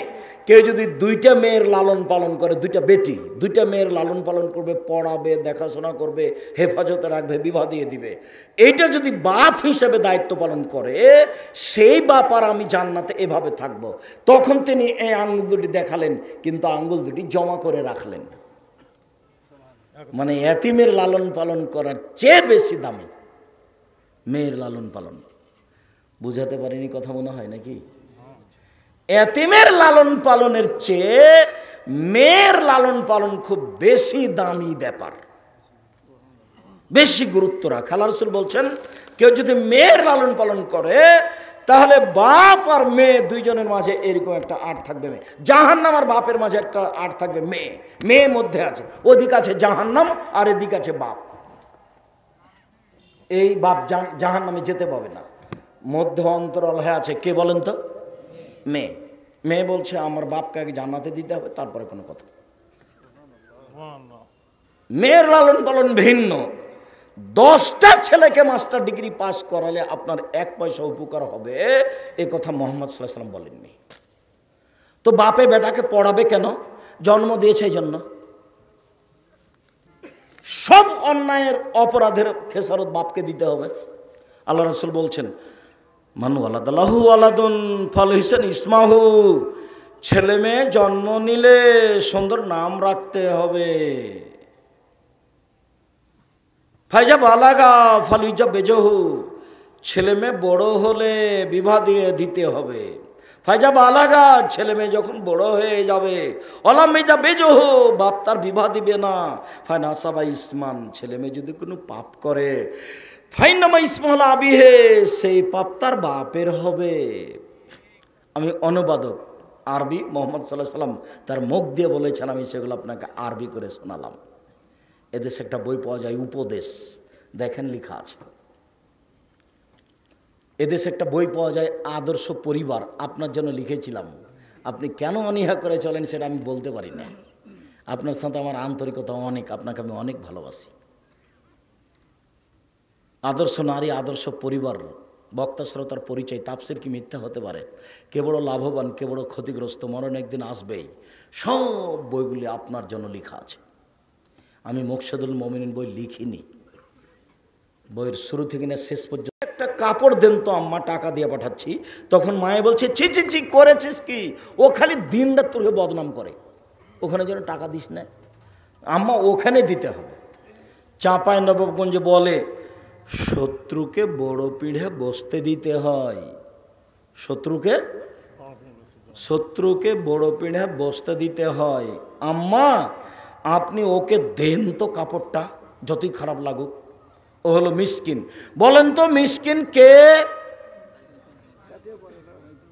কেউ যদি দুইটা মেয়ের লালন পালন করে, দুইটা বেটি দুইটা মেয়ের লালন পালন করবে, পড়াবে, দেখাশোনা করবে, হেফাজতে রাখবে, বিবাহ দিয়ে দিবে, এইটা যদি বাপ হিসেবে দায়িত্ব পালন করে, সেই বাপ আর আমি জান্নাতে এভাবে থাকব। তখন তিনি এই আঙ্গুল দুটি দেখালেন, কিন্তু আঙ্গুল দুটি জমা করে রাখলেন, মানে এতিমের লালন পালন করার চেয়ে বেশি দামি মেয়ের লালন পালন। বুঝাতে পারিনি কথা মনে হয় নাকি? এতিমের লালন পালনের চেয়ে মেয়ের লালন পালন খুব বেশি দামি ব্যাপার, বেশি গুরুত্ব রাখা। আল্লাহ রাসূল বলছেন, কেউ যদি মেয়ের লালন পালন করে তাহলে বাপ আর মেয়ে দুইজনের মাঝে এরকম একটা আট থাকবে। মেয়ে জাহান্নাম আর বাপের মাঝে একটা আট থাকবে, মেয়ে মেয়ে মধ্যে আছে, ওদিক আছে জাহান্নাম আর এদিক আছে বাপ। এই বাপ জাহান্নামে যেতে পাবে না, মধ্য অন্তরাল হয়ে আছে কে বলেন তো? মেয়ে। মেয়ে বলছে আমার বাপকে আগে জান্নাতে দিতে হবে, তারপরে কোনো কথা। মেয়ের লালন পালন ভিন্ন। 10টা ছেলেকে মাস্টার ডিগ্রি পাস করালে আপনার 1 পয়সা উপকার হবে, এ কথা মুহাম্মদ সাল্লাল্লাহু আলাইহি ওয়াসাল্লাম বলেননি। তো বাপে বেটাকে পড়াবে কেন? জন্ম দিয়েছে এই জন্য। সব অন্যায়ের অপরাধের খেসারত বাপকে দিতে হবে। আল্লাহ রাসূল বলছেন, মান ওয়ালাদাল্লাহু ওয়ালাদুন ফালহিসান ইসমাহু, ছেলে মেয়ে জন্ম নিলে সুন্দর নাম রাখতে হবে। ফাইজা বালাগা ফালুজা বেজহু, ছেলে মেয়ে বড় হলে বিবাহ দিয়ে দিতে হবে। ফাইজা বালাগা, ছেলে মেয়ে যখন বড় হয়ে যাবে, অলামিজা বেজহু, বাপ তার বিবাহ দিবে না। ফাইনা সাবা ইসমান, ছেলে মেয়ে যদি কোনো পাপ করে, ফাইনামা ইসমাল আবিহে, সেই পাপ তার বাপের হবে। আমি অনুবাদক, আরবি মুহাম্মদ সাল্লাল্লাহু আলাইহি ওয়াসাল্লাম তার মুখ দিয়ে বলেছেন, আমি সেগুলো আপনাকে আরবি করে শোনালাম। এদেশে একটা বই পাওয়া যায় উপদেশ, দেখেন লেখা আছে। এদেশে একটা বই পাওয়া যায় আদর্শ পরিবার, আপনার জন্য লিখেছিলাম। আপনি কেন অনীহা করে চলেন সেটা আমি বলতে পারি না। আপনার সাথে আমার আন্তরিকতা অনেক, আপনাকে আমি অনেক ভালোবাসি। আদর্শ নারী, আদর্শ পরিবার, বক্তা শ্রোতার পরিচয়, তাফসীর কি মিথ্যা হতে পারে? কে বড় লাভবান, কে বড় ক্ষতিগ্রস্ত, মরণ একদিন আসবেই। সব বইগুলি আপনার জন্য লেখা আছে। আমি মুকশিদুল মুমিনিন বই লিখিনি, বইয়ের শুরু থেকে না শেষ পর্যন্ত। একটা কাপড় দেন তো আম্মা, টাকা দিয়ে পাঠাচ্ছি। তখন মায়ে বলছে, ছি ছি ছি করেছিস কি? ও খালি দিন রাত তোকে বদনাম করে, ওখানে যেন টাকা দিস না আম্মা, ওখানে দিতে হবে। চাঁপাই নবাবগঞ্জে বলে, শত্রুকে বড় পিঠে বসতে দিতে হয়। শত্রুকে বড় পিঠে বসতে দিতে হয়। আম্মা আপনি ওকে দেন তো কাপড়টা, যতই খারাপ লাগুক। ও হলো মিসকিন। বলেন তো মিসকিন কে?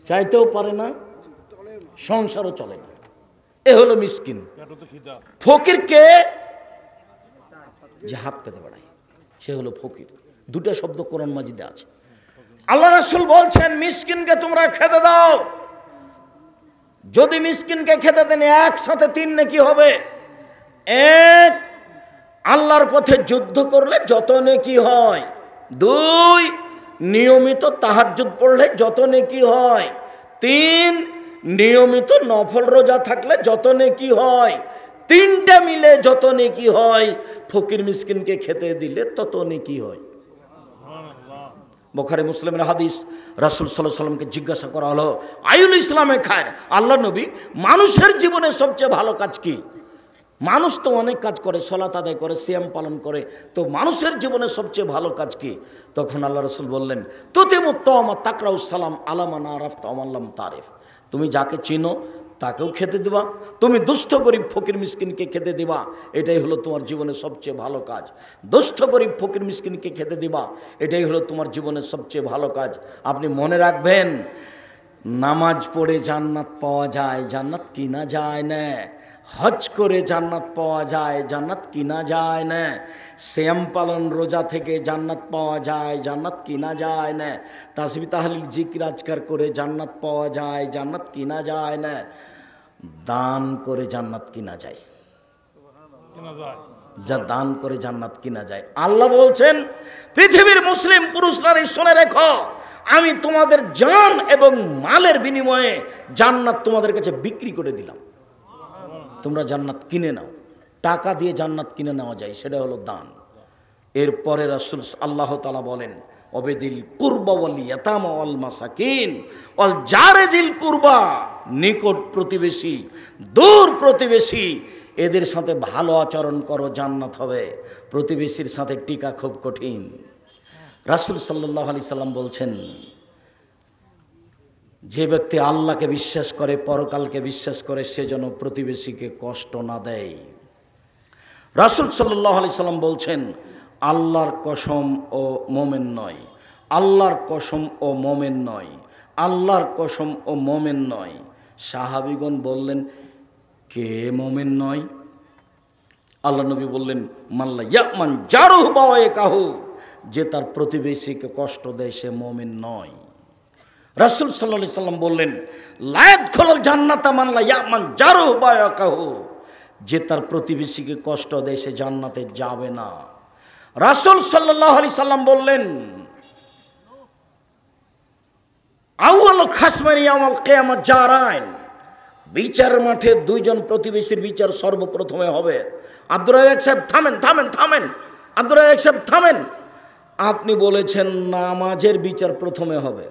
চাইতেও পারে না, সংসারও চলে না, এ হলো মিসকিন। ফকির কে? যে হাত পেতে বেড়ায়, সে হলো ফকির। দুটো শব্দ কোরআন মাজিদে আছে। আল্লাহ রাসূল বলছেন, মিসকিনকে তোমরা খেতে দাও। যদি মিসকিনকে খেতে দেন, একসাথে 3 নেকি হবে। 1, আল্লাহর পথে যুদ্ধ করলে যত নেকি হয়। 2, নিয়মিত তাহাজ্জুদ পড়লে যত নেকি হয়। 3, নিয়মিত নফল রোজা থাকলে যত নেকি হয়। তিনটা মিলে যত নেকি হয়, ফকির মিসকিনকে খেতে দিলে তত নেকি হয়। বুখারী মুসলিমের হাদিস। রাসূল সাল্লাল্লাহু আলাইহি সাল্লামকে জিজ্ঞাসা করা হলো, আইউল ইসলামে খায়র, আল্লাহ নবী মানুষের জীবনে সবচেয়ে ভালো কাজ কি? মানুষ তো অনেক কাজ করে, সালাত আদায় করে, সিয়াম পালন করে, তো মানুষের জীবনে সবচেয়ে ভালো কাজ কি? তখন আল্লাহ রাসূল বললেন, তুতিমুত-তাওমা তাকরাউস সালাম আলা মান আরাফতা ওয়া মান লাম তারিফ। তুমি যাকে চিনো তাকেও খেতে দিবা, তুমি দুস্থ গরিব ফকির মিসকিনকে খেতে দিবা, এটাই হলো তোমার জীবনের সবচেয়ে ভালো কাজ। দুস্থ গরিব ফকির মিসকিনকে খেতে দিবা, এটাই হলো তোমার জীবনের সবচেয়ে ভালো কাজ। আপনি মনে রাখবেন, নামাজ পড়ে জান্নাত পাওয়া যায়, জান্নাত কিনা যায় না। হজ করে জান্নাত পাওয়া যায়, জান্নাত কিনা যায় না। সিয়াম পালন রোজা থেকে জান্নাত পাওয়া যায়, জান্নাত কিনা যায় না। তাসবিহ তাহলিল জিকির আজকার করে জান্নাত পাওয়া যায়, জান্নাত কিনা যায় না। দান করে জান্নাত কিনা যায়, যা দান করে জান্নাত কিনা যায়। আল্লাহ বলছেন, পৃথিবীর মুসলিম পুরুষ নারী শুনে রেখো, আমি তোমাদের জান এবং মালের বিনিময়ে জান্নাত তোমাদের কাছে বিক্রি করে দিলাম। তোমরা জান্নাত কিনে নাও। টাকা দিয়ে জান্নাত কিনে নেওয়া যায়, সেটা হলো দান। এরপরে রাসূল আল্লাহ তাআলা বলেন, অবেদিল কুরবা ওয়াল ইয়াতামা ওয়াল মাসাকিন ওয়াল জারিদিল কুরবা, নিকট প্রতিবেশী, দূর প্রতিবেশী, এদের সাথে ভালো আচরণ করো, জান্নাত হবে। প্রতিবেশীর সাথে টিকা খুব কঠিন। রাসূল সাল্লাল্লাহু আলাইহি সাল্লাম বলছেন, যে ব্যক্তি আল্লাহকে বিশ্বাস করে, পরকালকে বিশ্বাস করে, সে যেন প্রতিবেশীকে কষ্ট না দেয়। রাসূল সাল্লাল্লাহু আলাইহি সাল্লাম বলছেন, আল্লাহর কসম ও মোমেন নয়, আল্লাহর কসম ও মোমেন নয়, আল্লাহর কসম ও মোমেন নয়। সাহাবীগণ বললেন, কে মোমেন নয়? আল্লাহ নবী বললেন, মাল্লা ইয়ামান জারুহু বাওয়াইকাহু, যে তার প্রতিবেশীকে কষ্ট দেয় সে মোমেন নয়। রাসূল সাল্লাল্লাহু আলাইহি সাল্লাম বললেন, লা ইয়াদখুলুল জান্নাতা মান লা ইয়ামান জারুহু বাওয়াইকাহু, যে তার প্রতিবেশীকে কষ্ট দেয় সে জান্নাতে যাবে না। রাসূল সাল্লাল্লাহু আলাইহি সাল্লাম বললেন, আউয়ালু খাসমানি ইয়াউমাল কিয়ামাত জারাইন, বিচারের মাঠে দুইজন প্রতিবেশীর বিচার সর্বপ্রথমে হবে। আব্দুর রাজ্জাক সাহেব থামেন থামেন থামেন, আব্দুর রাজ্জাক সাহেব থামেন। আপনি বলেছেন নামাজের বিচার প্রথমে হবে।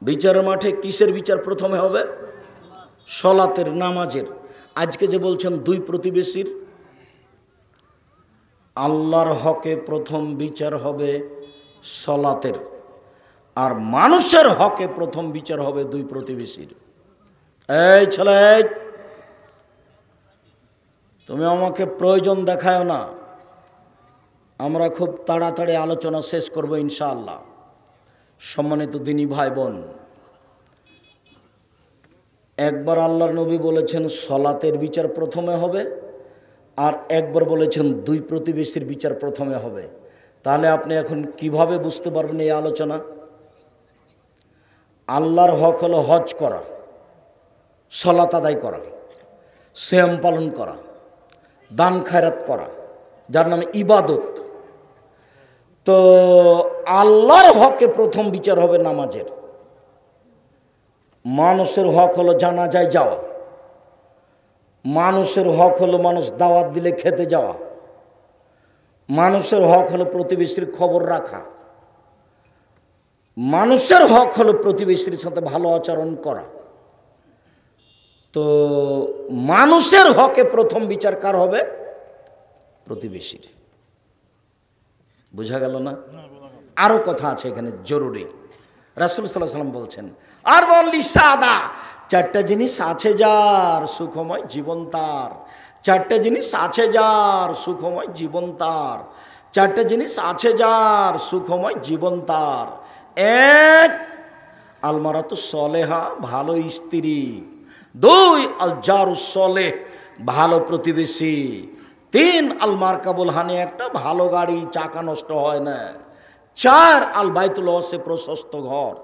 বিচারের মাঠে কিসের বিচার প্রথমে হবে? সলাতের, নামাজের। আজকে যে বলছেন দুই প্রতিবেশীর, আল্লাহর হকে প্রথম বিচার হবে সলাতের, আর মানুষের হকে প্রথম বিচার হবে দুই প্রতিবেশীর। এই ছেলে, তুমি আমাকে প্রয়োজন দেখায় না, আমরা খুব তাড়াতাড়ি আলোচনা শেষ করব ইনশাআল্লাহ। সম্মানিত দিনী ভাই বোন, একবার আল্লাহর নবী বলেছেন সলাতের বিচার প্রথমে হবে, আর একবার বলেছেন দুই প্রতিবেশীর বিচার প্রথমে হবে। তাহলে আপনি এখন কিভাবে বুঝতে পারবেন এই আলোচনা? আল্লাহর হক হলো হজ করা, সলাত আদায় করা, সিয়াম পালন করা, দান খায়রাত করা, যার নামে ইবাদত। তো আল্লাহর হকে প্রথম বিচার হবে নামাজের। মানুষের হক হলো জানাজায় যাওয়া, মানুষের হক হলো মানুষ দাওয়াত দিলে খেতে যাওয়া, মানুষের হক হলো প্রতিবেশীর খবর রাখা, মানুষের হক হলো প্রতিবেশীর সাথে ভালো আচরণ করা। তো মানুষের হকে প্রথম বিচার কার হবে? প্রতিবেশীর। বুঝা গেল না? আরো কথা আছে এখানে জরুরি। রাসূল সাল্লাল্লাহু আলাইহি ওয়াসাল্লাম বলছেন, আর বললি সাদা, চারটা জিনিস আছে যার সুখময় জীবন তার, চারটা জিনিস আছে যার সুখময় জীবন তার, চারটা জিনিস আছে যার সুখময় জীবন তার। এক, আলমারাতু সলেহা, ভালো স্ত্রী। দুই, আল জারুস সলেহ, ভালো প্রতিবেশী। তিন, আল মারকাবুল হানি, একটা ভালো গাড়ি, চাকা নষ্ট হয় না। চার, আল বাইতুল ওয়াসে, প্রশস্ত ঘর।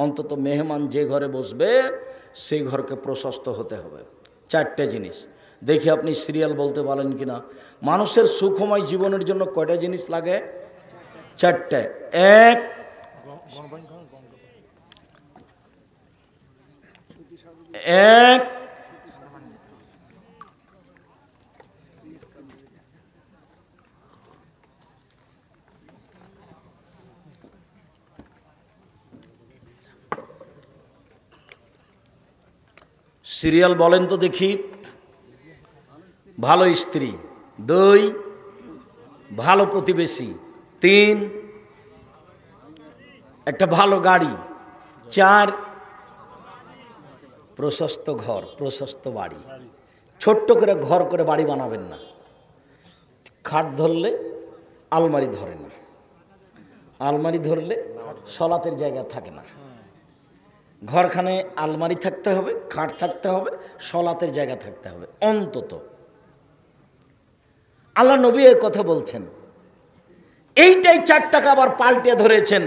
অন্তত মেহমান যে ঘরে বসবে সেই ঘরকে প্রশস্ত হতে হবে। চারটে জিনিস। দেখি আপনি সিরিয়াল বলতে পারেন কিনা। মানুষের সুখময় জীবনের জন্য কয়টা জিনিস লাগে? চারটে। এক, সিরিয়াল বলেন তো দেখি। ভালো স্ত্রী, 2 ভালো প্রতিবেশী, 3 একটা ভালো গাড়ি, 4 প্রশস্ত ঘর, প্রশস্ত বাড়ি। ছোট্ট করে ঘর করে বাড়ি বানাবেন না। খাট ধরলে আলমারি ধরে না, আলমারি ধরলে সলাতের জায়গা থাকে না। ঘরখানে আলমারি থাকতে হবে, খাট থাকতে হবে, সলাতের জায়গা থাকতে হবে অন্তত। আল্লাহ নবী এই কথা বলছেন। এইটাই 4 টাকা আবার পাল্টে ধরেছেন।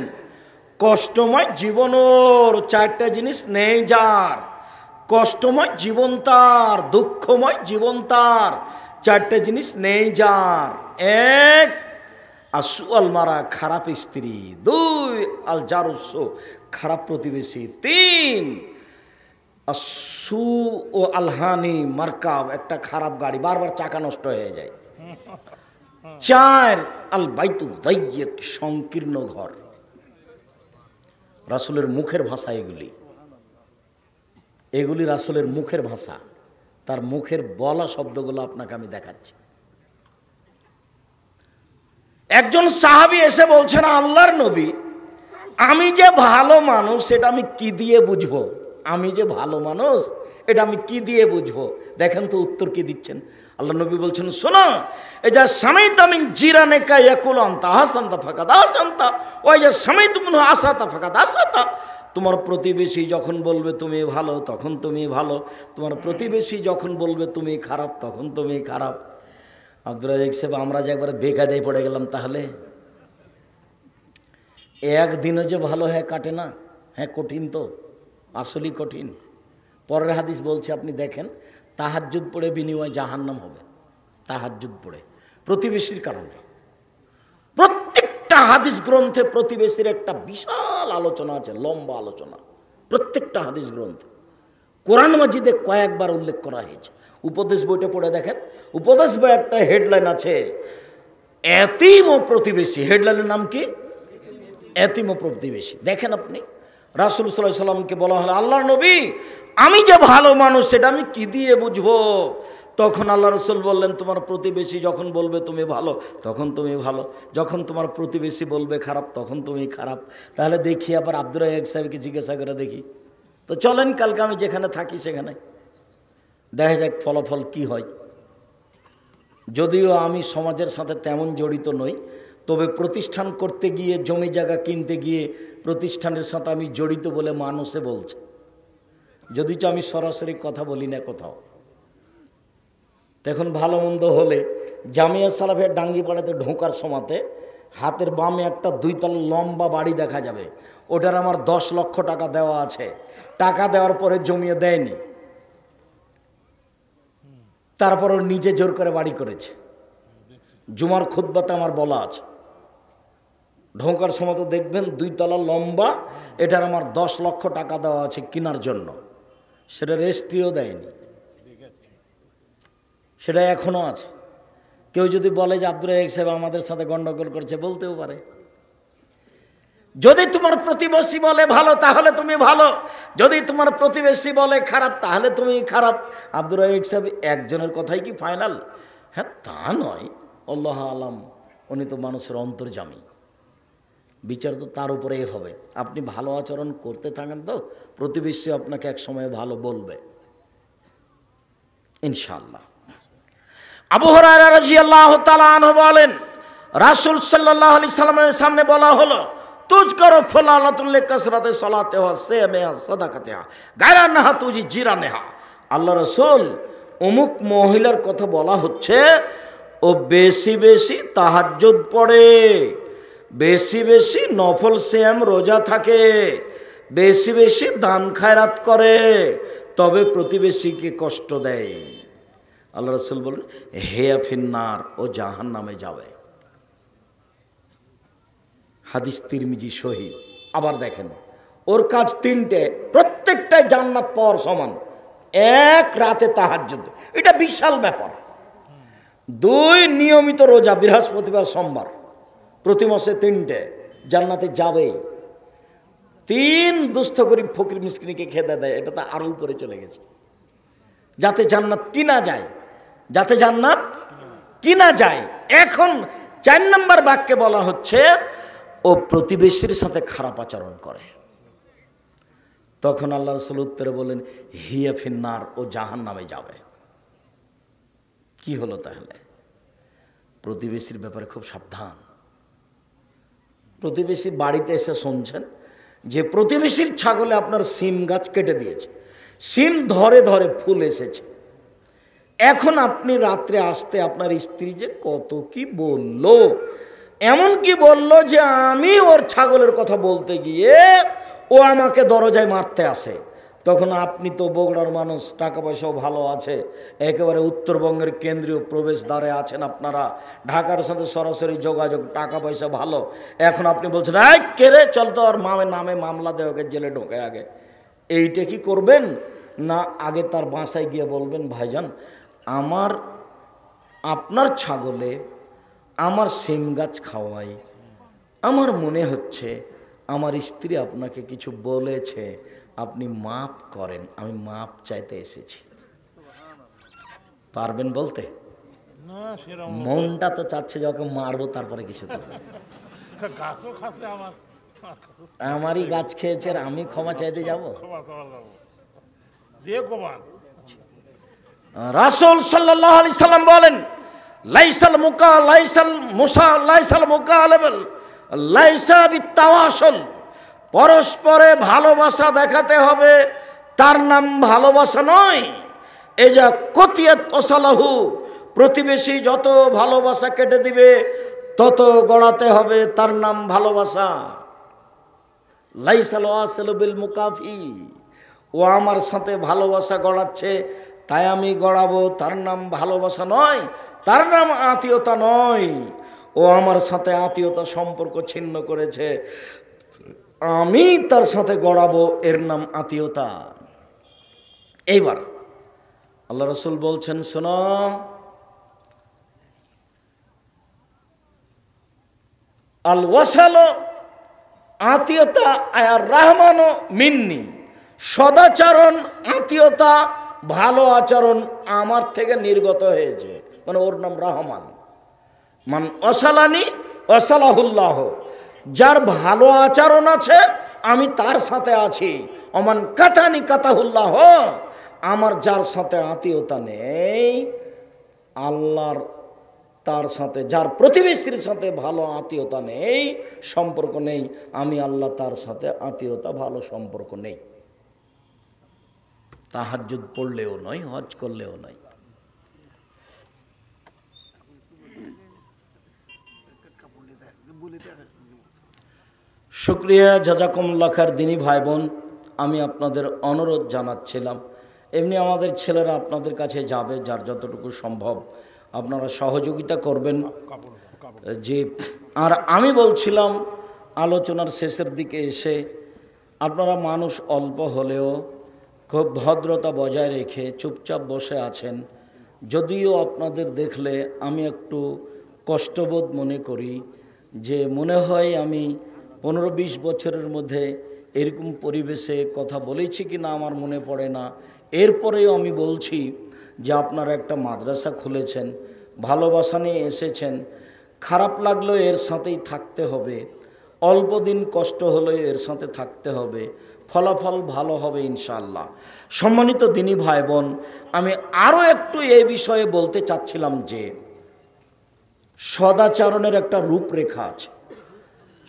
কষ্টময় জীবনের 4টা জিনিস নেই যার, কষ্টময় জীবন তার, দুঃখময় জীবন তার, 4টা জিনিস নেই যার। 1 আসু আল মারা, খারাপ স্ত্রী। 2 আল জারুসু, খারাপ প্রতিবেশী। 3 আসু ও আলহানি মার্কাব, একটা খারাপ গাড়ি, বারবার চাকা নষ্ট হয়ে যায়। 4 আল বাইতু দাইয়িক, সংকীর্ণ ঘর। রাসূলের মুখের ভাষা এগুলি, এগুলি রাসূলের মুখের ভাষা। তার মুখের বলা শব্দগুলো আপনাকে আমি দেখাচ্ছি। একজন সাহাবী এসে বলছেন, আল্লাহর নবী, আমি যে ভালো মানুষ সেটা আমি কি দিয়ে বুঝবো? আমি যে ভালো মানুষ এটা আমি কি দিয়ে বুঝবো? দেখেন তো উত্তর কি দিচ্ছেন। আল্লাহ নবী বলছেন, শোনো, এই যে সামাইতা মিন জিরানিকা ইয়াকুল আনতা হাসানতা ফাকাদ হাসানতা, ওই যে সামাইতু মিনহু আসাতা ফাকাদ আসাতা। তোমার প্রতিবেশী যখন বলবে তুমি ভালো তখন তুমি ভালো, তোমার প্রতিবেশী যখন বলবে তুমি খারাপ তখন তুমি খারাপ। আব্দুর রাজ্জাক সাহেব, আমরা যে একবারে বেকায়দায় পড়ে গেলাম। তাহলে একদিনও যে ভালো হ্যাঁ কাটে না। হ্যাঁ কঠিন তো, আসলেই কঠিন। পরের হাদিস বলছে, আপনি দেখেন, তাহাজ্জুদ পড়ে বিনিময় জাহান্নাম হবে। তাহাজ্জুদ পড়ে প্রতিবেশীর কারণে। প্রত্যেকটা হাদিস গ্রন্থে প্রতিবেশীর একটা বিশাল আলোচনা আছে, লম্বা আলোচনা প্রত্যেকটা হাদিস গ্রন্থে। কোরআন মাজিদে কয়েকবার উল্লেখ করা হয়েছে। উপদেশ বইটা পড়ে দেখেন, উপদেশ বই একটা হেডলাইন আছে, এতিম ও প্রতিবেশী। হেডলাইনের নাম কি? এতিম ও প্রতিবেশী। দেখেন আপনি, রাসূল সাল্লাল্লাহু আলাইহি সাল্লামকে বলা হলো, আল্লাহর নবী, আমি যে ভালো মানুষ সেটা আমি কি দিয়ে বুঝবো? তখন আল্লাহ রাসূল বললেন, তোমার প্রতিবেশী যখন বলবে তুমি ভালো তখন তুমি ভালো, যখন তোমার প্রতিবেশী বলবে খারাপ তখন তুমি খারাপ। তাহলে দেখি আবার আব্দুর রাজ্জাক সাহেবকে জিজ্ঞাসা করে দেখি। তো চলেন, কালকে আমি যেখানে থাকি সেখানে দেখা যাক ফলাফল কি হয়। যদিও আমি সমাজের সাথে তেমন জড়িত নই, তবে প্রতিষ্ঠান করতে গিয়ে, জমি জায়গা কিনতে গিয়ে প্রতিষ্ঠানের সাথে আমি জড়িত বলে মানুষে বলছে, যদিও আমি সরাসরি কথা বলি না কোথাও। দেখুন, ভালো মন্দ হলে জামিয়া সালাফের ডাঙ্গিপাড়াতে ঢোকার সময়তে হাতের বামে একটা 2 তলা লম্বা বাড়ি দেখা যাবে। ওটার আমার 10 লক্ষ টাকা দেওয়া আছে। টাকা দেওয়ার পরে জমিয়ে দেয়নি, তারপর ওর নিজে জোর করে বাড়ি করেছে। জুমার খুতবাতে আমার বলা আছে, ঢোকার সময় তো দেখবেন 2 তলা লম্বা, এটার আমার 10 লক্ষ টাকা দেওয়া আছে কেনার জন্য। সেটা রেজিস্ট্রিও দেয়নি, সেটা এখনও আছে। কেউ যদি বলে যে আব্দুর রাজ্জাক সাহেব আমাদের সাথে গন্ডগোল করছে, বলতেও পারে। যদি তোমার প্রতিবেশী বলে ভালো তাহলে তুমি ভালো, যদি তোমার প্রতিবেশী বলে খারাপ তাহলে তুমি খারাপ। আব্দুর রাজ্জাক সাহেব একজনের কথাই কি ফাইনাল? হ্যাঁ, তা নয়, আল্লাহ আলাম, উনি তো মানুষের অন্তর্যামী, বিচার তো তার উপরেই হবে। আপনি ভালো আচরণ করতে থাকেন তো প্রতিবেশী আপনাকে এক সময় ভালো বলবে ইনশাআল্লাহ। আবু হুরায়রা রাদিয়াল্লাহু তাআলা আনহু বলেন, রাসূল সাল্লাল্লাহু আলাইহি সাল্লামের সামনে বলা হলো, তুজকারু ফুলানাতুল লিকাসরাতি সালাতিহা সিয়ামিহা সাদাকাতিহা গায়রা নাহা তুজি জিরানেহা। আল্লাহ রাসূল, অমুক মহিলার কথা বলা হচ্ছে, ও বেশি বেশি তাহাজ্জুদ পড়ে, বেশি বেশি নফল সিয়াম রোজা থাকে, বেশি বেশি দান খায়রাত করে, তবে প্রতিবেশীকে কষ্ট দেয়। আল্লাহ রাসূল বলেন, হেয়া ফিন্নার, ও জাহান্নামে যাবে। হাদিস তিরমিজি সহিহ। আবার দেখেন, ওর কাজ 3টে, প্রত্যেকটাই জান্নাত পাওয়ার সমান। 1 রাতে তাহাজ্জুদ, এটা বিশাল ব্যাপার। 2 নিয়মিত রোজা, বৃহস্পতিবার সোমবার, প্রতি মাসে 3টে, জান্নাতে যাবেই। 3 দুস্থ গরিব ফকির মিসকিনকে খেতে দেয়, এটা তো আরও উপরে চলে গেছে। যাতে জান্নাত কিনা যায়, যাতে জান্নাত কিনা যায়। এখন 4 নম্বর বাক্যে বলা হচ্ছে ও প্রতিবেশীর সাথে খারাপ আচরণ করে। তখন আল্লাহ রাসূল উত্তরে বলেন হিয়া ফিন্নার, ও জাহান্নামে যাবে। কি হলো তাহলে? প্রতিবেশীর ব্যাপারে খুব সাবধান। প্রতিবেশী বাড়িতে এসে শুনছেন যে প্রতিবেশীর ছাগলে আপনার সিম গাছ কেটে দিয়েছে, সিম ধরে ধরে ফুল এসেছে। এখন আপনি রাত্রে আসতে আপনার স্ত্রী যে কত কি বলল, এমন কি বলল যে আমি ওর ছাগলের কথা বলতে গিয়ে ও আমাকে দরজায় মারতে আসে। তখন আপনি তো বগুড়ার মানুষ, টাকা পয়সাও ভালো আছে, একেবারে উত্তরবঙ্গের কেন্দ্রীয় প্রবেশদ্বারে আছেন আপনারা, ঢাকার সাথে সরাসরি যোগাযোগ, টাকা পয়সা ভালো। এখন আপনি বলছেন এই কে রে, চল তো ওর নামে মামলা দেয়, ওকে জেলে ঢোকে আগে। এইটা কি করবেন? না, আগে তার বাসায় গিয়ে বলবেন ভাইজান আপনার ছাগলে আমার সিম গাছ খাওয়াই, আমার মনে হচ্ছে আমার স্ত্রী আপনাকে কিছু বলেছে, আপনি মাপ করেন, আমি মাপ চাইতে এসেছি। পারবেন বলতে? মনটা তো চাচ্ছে যে ওকে মারবো, তারপরে কিছু করবো। আমারই গাছ খেয়েছে আর আমি ক্ষমা চাইতে যাব? রাসূল সাল্লাল্লাহু আলাইহি সাল্লাম বলেন লাইসাল মুকালাবাল লাইসা বিতাওয়াসুল, পরস্পরে ভালোবাসা দেখাতে হবে, তার নাম ভালোবাসা নয়। এই যা কতিয়াত ওসালাহু, প্রতিবেশী যত ভালোবাসা কেটে দিবে তত গড়াতে হবে, তার নাম ভালোবাসা। লাইসাল ওয়াসিলু বিল মুকাফি, ও আমার সাথে ভালোবাসা গড়াচ্ছে তাই আমি গড়াবো, তার নাম ভালোবাসা নয়, তার নাম আত্মীয়তা নয়। ও আমার সাথে আত্মীয়তা সম্পর্ক ছিন্ন করেছে, আমি তার সাথে গড়াবো, এর নাম আত্মীয়তা। এইবার আল্লাহ রাসূল বলছেন শোনো, আল ওয়াসালো আত্মীয়তা আয়ার রহমানো মিন্নি, সদাচরণ আত্মীয়তা ভালো আচরণ আমার থেকে নির্গত হয়েছে, মানে ওর নাম রহমান। মান অসালানি অসালাহুল্লাহ, যার ভালো আচরণ আছে আমি তার সাথে আছি। অমান কাতানি কাতাহুল্লাহ, আমার যার সাথে আত্মীয়তা নেই আল্লাহর, তার সাথে যার প্রতিবেশীর সাথে ভালো আত্মীয়তা নেই, সম্পর্ক নেই, আমি আল্লাহ তার সাথে আত্মীয়তা ভালো সম্পর্ক নেই। তাহাজ্জুদ পড়লেও নয়, হজ করলেও নয়। শুকরিয়া, জাযাকুমুল্লাহ খায়ের। দিনী ভাই বোন, আমি আপনাদের অনুরোধ জানাচ্ছিলাম, এমনি আমাদের ছেলেরা আপনাদের কাছে যাবে, যার যতটুকু সম্ভব আপনারা সহযোগিতা করবেন। যে আর আমি বলছিলাম আলোচনার শেষের দিকে এসে, আপনারা মানুষ অল্প হলেও খুব ভদ্রতা বজায় রেখে চুপচাপ বসে আছেন। যদিও আপনাদের দেখলে আমি একটু কষ্টবোধ মনে করি, যে মনে হয় আমি 15-20 বছরের মধ্যে এরকম পরিবেশে কথা বলেছি কি না আমার মনে পড়ে না। এরপরেও আমি বলছি যে আপনারা একটা মাদ্রাসা খুলেছেন, ভালোবাসা নিয়ে এসেছেন, খারাপ লাগলেও এর সাথেই থাকতে হবে, অল্প দিন কষ্ট হলেও এর সাথে থাকতে হবে, ফলাফল ভালো হবে ইনশাআল্লাহ। সম্মানিত দিনী ভাই বোন, আমি আরও একটু এই বিষয়ে বলতে চাচ্ছিলাম যে সদাচরণের একটা রূপরেখা আছে,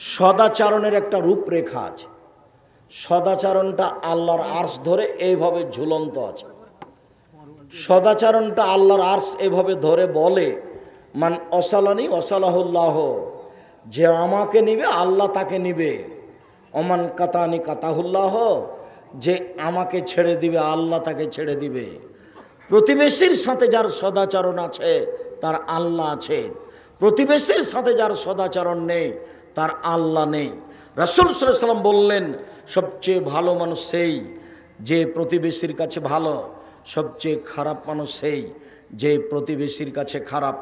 সদাচরণের একটা রূপরেখা আছে। সদাচরণটা আল্লাহর আরশ ধরে এইভাবে ঝুলন্ত আছে। সদাচরণটা আল্লাহর আরশ এভাবে ধরে বলে মান অসালানি অসালাহুল্লাহ, যে আমাকে নিবে আল্লাহ তাকে নিবে। অমান কাতানি কাতাহুল্লাহ, যে আমাকে ছেড়ে দিবে আল্লাহ তাকে ছেড়ে দিবে। প্রতিবেশীর সাথে যার সদাচরণ আছে তার আল্লাহ আছে, প্রতিবেশীর সাথে যার সদাচরণ নেই তার আল্লাহ নেই। রাসূল সাল্লাল্লাহু আলাইহি ওয়াসাল্লাম বললেন সবচেয়ে ভালো মানুষ সেই যে প্রতিবেশীর কাছে ভালো, সবচেয়ে খারাপ মানুষ সেই যে প্রতিবেশীর কাছে খারাপ।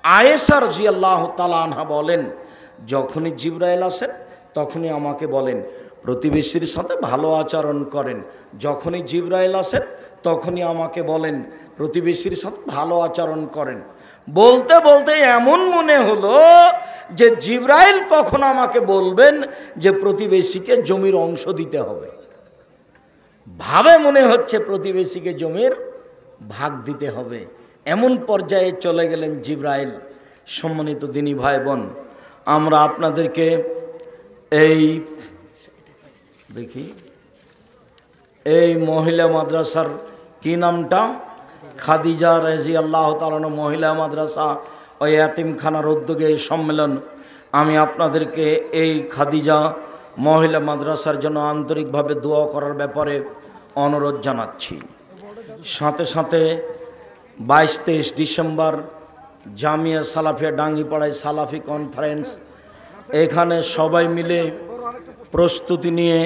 আয়েশা রাদিয়াল্লাহু তাআলা আনহা বলেন, যখনই জিবরাইল আসেন তখনই আমাকে বলেন প্রতিবেশীর সাথে ভালো আচরণ করেন। যখনই জিবরাইল আসেন তখনই আমাকে বলেন প্রতিবেশীর সাথে ভালো আচরণ করেন। বলতে বলতে এমন মনে হলো যে জিবরাইল কখন আমাকে বলবেন যে প্রতিবেশীকে জমির অংশ দিতে হবে। ভাবে মনে হচ্ছে প্রতিবেশীকে জমির ভাগ দিতে হবে। এমন পর্যায়ে চলে গেলেন জিবরাইল। সম্মানিত দিনী ভাই বোন, আমরা আপনাদেরকে এই মহিলা মাদ্রাসার কি নামটা, খাদিজা রাদিয়াল্লাহু তাআলা মহিলা মাদ্রাসা ও ইয়াতিমখানার উদ্যোগে এই সম্মেলন। আমি আপনাদেরকে এই খাদিজা মহিলা মাদ্রাসার জন্য আন্তরিকভাবে দোয়া করার ব্যাপারে অনুরোধ জানাচ্ছি। সাথে সাথে 22-23 ডিসেম্বর জামিয়া সালাফিয়া ডাঙ্গিপাড়ায় সালাফি কনফারেন্স, এখানে সবাই মিলে প্রস্তুতি নিয়ে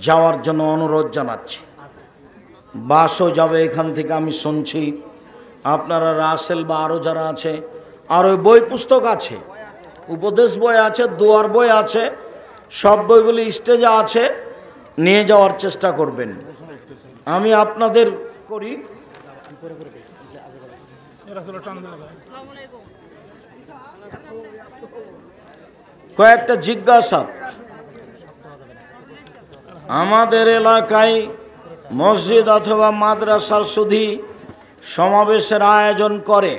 যাওয়ার জন্য অনুরোধ জানাচ্ছি। বাসও যাবে এখান থেকে আমি শুনছি। আপনারা রাসেল বা আরও যারা আছে, আর ওই বই পুস্তক আছে, উপদেশ বই আছে, দোয়ার বই আছে, সব বইগুলি স্টেজে আছে, নিয়ে যাওয়ার চেষ্টা করবেন। আমি আপনাদের করি কয়েকটা জিজ্ঞাসা। আমাদের এলাকায় মসজিদ অথবা মাদ্রাসার সুধী সমাবেশের আয়োজন করে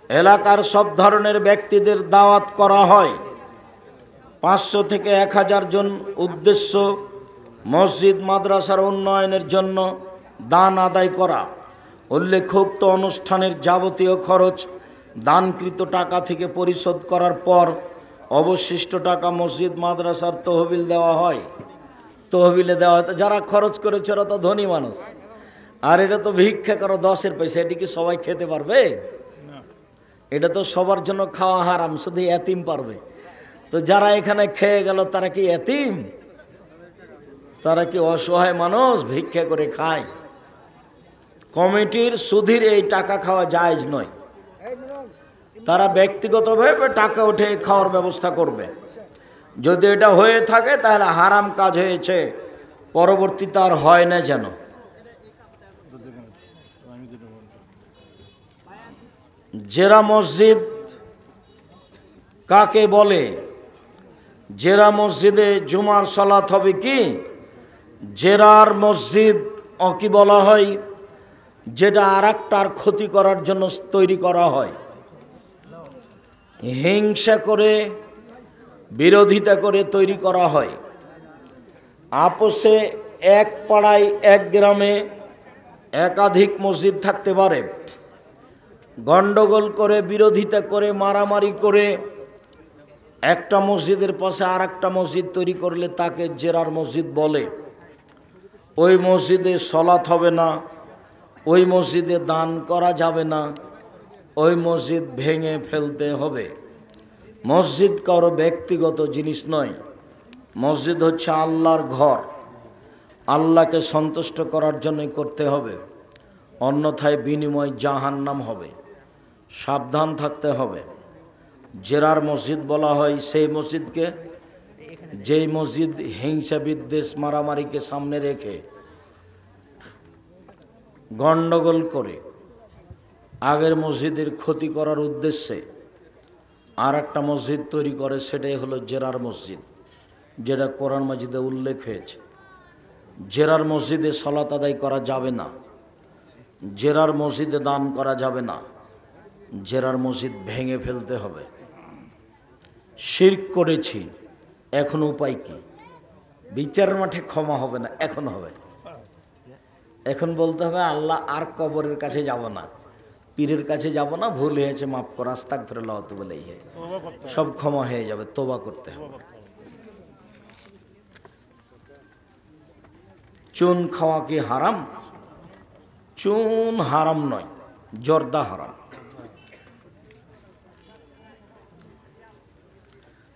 এলাকার সব ধরনের ব্যক্তিদের দাওয়াত করা হয়। 500 থেকে 1000 জন। উদ্দেশ্য মসজিদ মাদ্রাসার উন্নয়নের জন্য দান আদায় করা। উল্লেখোক্ত অনুষ্ঠানের যাবতীয় খরচ দানকৃত টাকা থেকে পরিশোধ করার পর অবশিষ্ট টাকা মসজিদ মাদ্রাসার তহবিল দেওয়া হয়। তহবিলে দেওয়া হয়। যারা খরচ করেছে ওরা তো ধনী মানুষ, আর এটা তো ভিক্ষা করো 10-এর পয়সা, এটি কি সবাই খেতে পারবে? এটা তো সবার জন্য খাওয়া হারাম, শুধু এতিম পারবে। তো যারা এখানে খেয়ে গেল তারা কি এতিম? তারা কি অসহায় মানুষ ভিক্ষা করে খায়? কমিটির সুধীর এই টাকা খাওয়া জায়েজ নয়। তারা ব্যক্তিগতভাবে টাকা উঠে খাওয়ার ব্যবস্থা করবে। যদি এটা হয়ে থাকে তাহলে হারাম কাজ হয়েছে, পরবর্তীতে আর হয় না যেন। জেরা মসজিদ কাকে বলে? জেরা মসজিদে জুমার সালাত হবে কি? জেরার মসজিদ কি বলা হয়? যেটা আর একটার ক্ষতি করার জন্য তৈরি করা হয়, হিংসা করে বিরোধিতা করে তৈরি করা হয়। আপোষে এক পাড়ায় এক গ্রামে একাধিক মসজিদ থাকতে পারে। গন্ডগোল করে বিরোধিতা করে মারামারি করে একটা মসজিদের পাশে আর একটা মসজিদ তৈরি করলে তাকে জেরার মসজিদ বলে। ওই মসজিদে সলাত হবে না, ওই মসজিদে দান করা যাবে না, ওই মসজিদ ভেঙে ফেলতে হবে। মসজিদ কারো ব্যক্তিগত জিনিস নয়। মসজিদ হচ্ছে আল্লাহর ঘর, আল্লাহকে সন্তুষ্ট করার জন্যই করতে হবে, অন্যথায় বিনিময় জাহান্নাম হবে। সাবধান থাকতে হবে। জেরার মসজিদ বলা হয় সেই মসজিদকে যেই মসজিদ হিংসা বিদ্বেষ মারামারিকে সামনে রেখে গণ্ডগোল করে আগের মসজিদের ক্ষতি করার উদ্দেশ্যে আর একটা মসজিদ তৈরি করে, সেটাই হলো জেরার মসজিদ, যেটা কোরআন মাজিদে উল্লেখ হয়েছে। জেরার মসজিদে সালাত আদায় করা যাবে না, জেরার মসজিদে দান করা যাবে না, জেরার মসজিদ ভেঙে ফেলতে হবে। শিরক করেছি, এখন উপায় কি? বিচারের মাঠে ক্ষমা হবে না, এখন হবে। এখন বলতে হবে আল্লাহ আর কবরের কাছে যাব না, পীরের কাছে যাব না, ভুল হয়েছে মাফ কর, আস্তাগফিরুল্লাহ বলেই সব ক্ষমা হয়ে যাবে। তোবা করতে হবে। চুন খাওয়া কি হারাম? চুন হারাম নয়, জর্দা হারাম।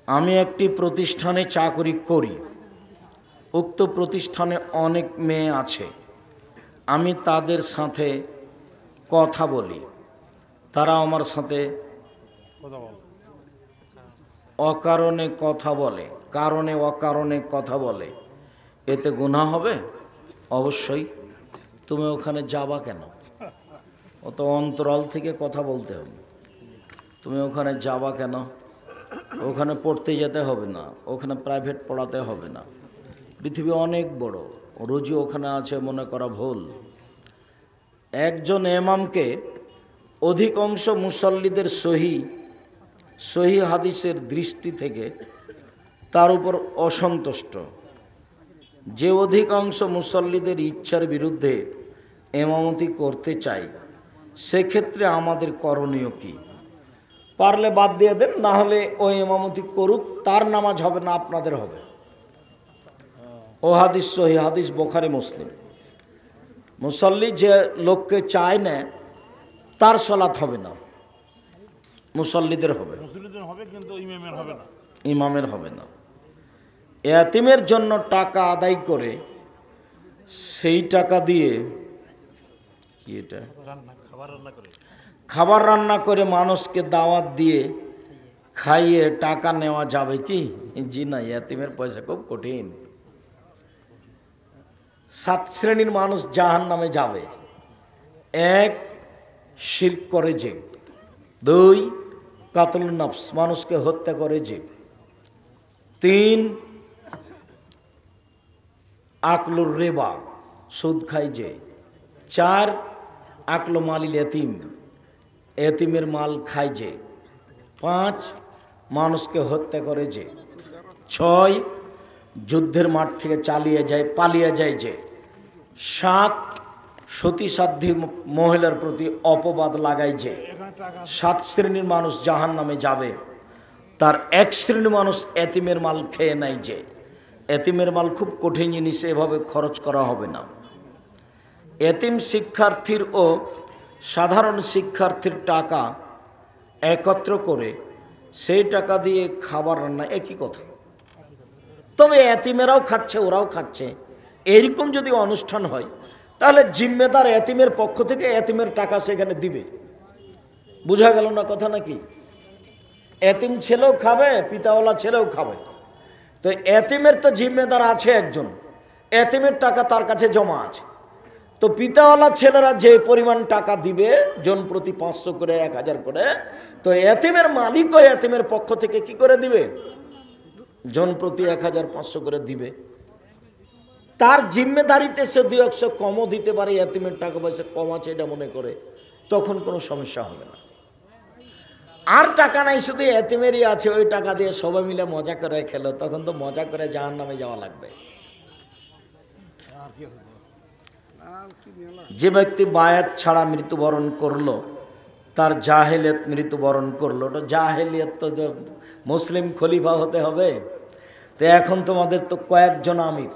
আমি একটি প্রতিষ্ঠানে চাকরি করি। উক্ত প্রতিষ্ঠানে অনেক মেয়ে আছে। আমি তাদের সাথে কথা বলি, তারা আমার সাথে অকারণে কথা বলে, কারণে অকারণে কথা বলে, এতে গুনাহ হবে? অবশ্যই। তুমি ওখানে যাবা কেন? অত অন্তরাল থেকে কথা বলতে হবে। তুমি ওখানে যাবা কেন? ওখানে পড়তে যেতে হবে না, ওখানে প্রাইভেট পড়াতে হবে না। পৃথিবী অনেক বড়, রোজই ওখানে আছে মনে করা ভুল। একজন ইমামকে অধিকাংশ মুসল্লিদের সহি হাদিসের দৃষ্টি থেকে তার উপর অসন্তুষ্ট। যে অধিকাংশ মুসল্লিদের ইচ্ছার বিরুদ্ধে ইমামতি করতে চায়, সেক্ষেত্রে আমাদের করণীয় কি? পারলে বাদ দিয়ে দেন, না হলে ওই ইমামতি করুক, তার নামাজ হবে না, আপনাদের হবে। ও হাদিস সহি হাদিস, বুখারী মুসলিম। মুসল্লি যে লোককে চায় না তার সালাত হবে না, মুসল্লিদের হবে, কিন্তু ইমামের হবে না। এতিমের জন্য টাকা আদায় করে সেই টাকা দিয়ে কি এটা খাবার রান্না করে মানুষকে দাওয়াত দিয়ে খাইয়ে টাকা নেওয়া যাবে কি? জি না, এতিমের পয়সা খুব কঠিন। 7 শ্রেণীর মানুষ জাহান্নামে যাবে। 1, শিরক করে যে। 2, কাতলুন নফস, মানুষকে হত্যা করে যে। 3, আকলুর রিবা, সুদ খায় যে। 4, আকলু মালিল এতিম, এতিমের মাল খায় যে। 5, মানুষকে হত্যা করে যে। 6, যুদ্ধের মাঠ থেকে পালিয়ে যায় যে। 7, সতী সাধ্বী মহিলার প্রতি অপবাদ লাগায় যে। 7 শ্রেণীর মানুষ জাহান্নামে যাবে। তার 1 শ্রেণীর মানুষ এতিমের মাল খেয়ে নেয় যে। এতিমের মাল খুব কঠিন জিনিস, এভাবে খরচ করা হবে না। এতিম শিক্ষার্থীর ও সাধারণ শিক্ষার্থীর টাকা একত্র করে সেই টাকা দিয়ে খাবার রান্না, একই কথা। তবে এতিমেরাও খাচ্ছে, ওরাও খাচ্ছে, এরকম যদি অনুষ্ঠান হয় তাহলে জিম্মেদার এতিমের পক্ষ থেকে এতিমের টাকা সেখানে দিবে। বোঝা গেল না কথা নাকি? এতিম ছেলেও খাবে, পিতাওয়ালা ছেলেও খাবে। তো এতিমের তো জিম্মেদার আছে একজন, এতিমের টাকা তার কাছে জমা আছে। তো পিতাওয়ালা ছেলেরা যে পরিমাণ টাকা দিবে, জন প্রতি 500 করে, 1000 করে, তো এতিমের মালিকও এতিমের পক্ষ থেকে কি করে দিবে? জন প্রতি 1500 করে দিবে। তার জিম্মেদারিতে সে 200 কমও দিতে পারে, এতিমের টাকা পয়সা কম আছে এটা মনে করে, তখন কোনো সমস্যা হবে না। আর টাকা নাই, শুধু এতিমেরই আছে, ওই টাকা দিয়ে সবাই মিলে মজা করে খেলো, তখন তো মজা করে জাহান্নামে যাওয়া লাগবে। যে ব্যক্তি বায়াত ছাড়া মৃত্যুবরণ করলো, তার জাহেলিয়ত মৃত্যুবরণ করলো, ওটা জাহেলিয়ত, তো মুসলিম খলিফা হতে হবে। তো এখন তোমাদের তো কয়েকজন আমির,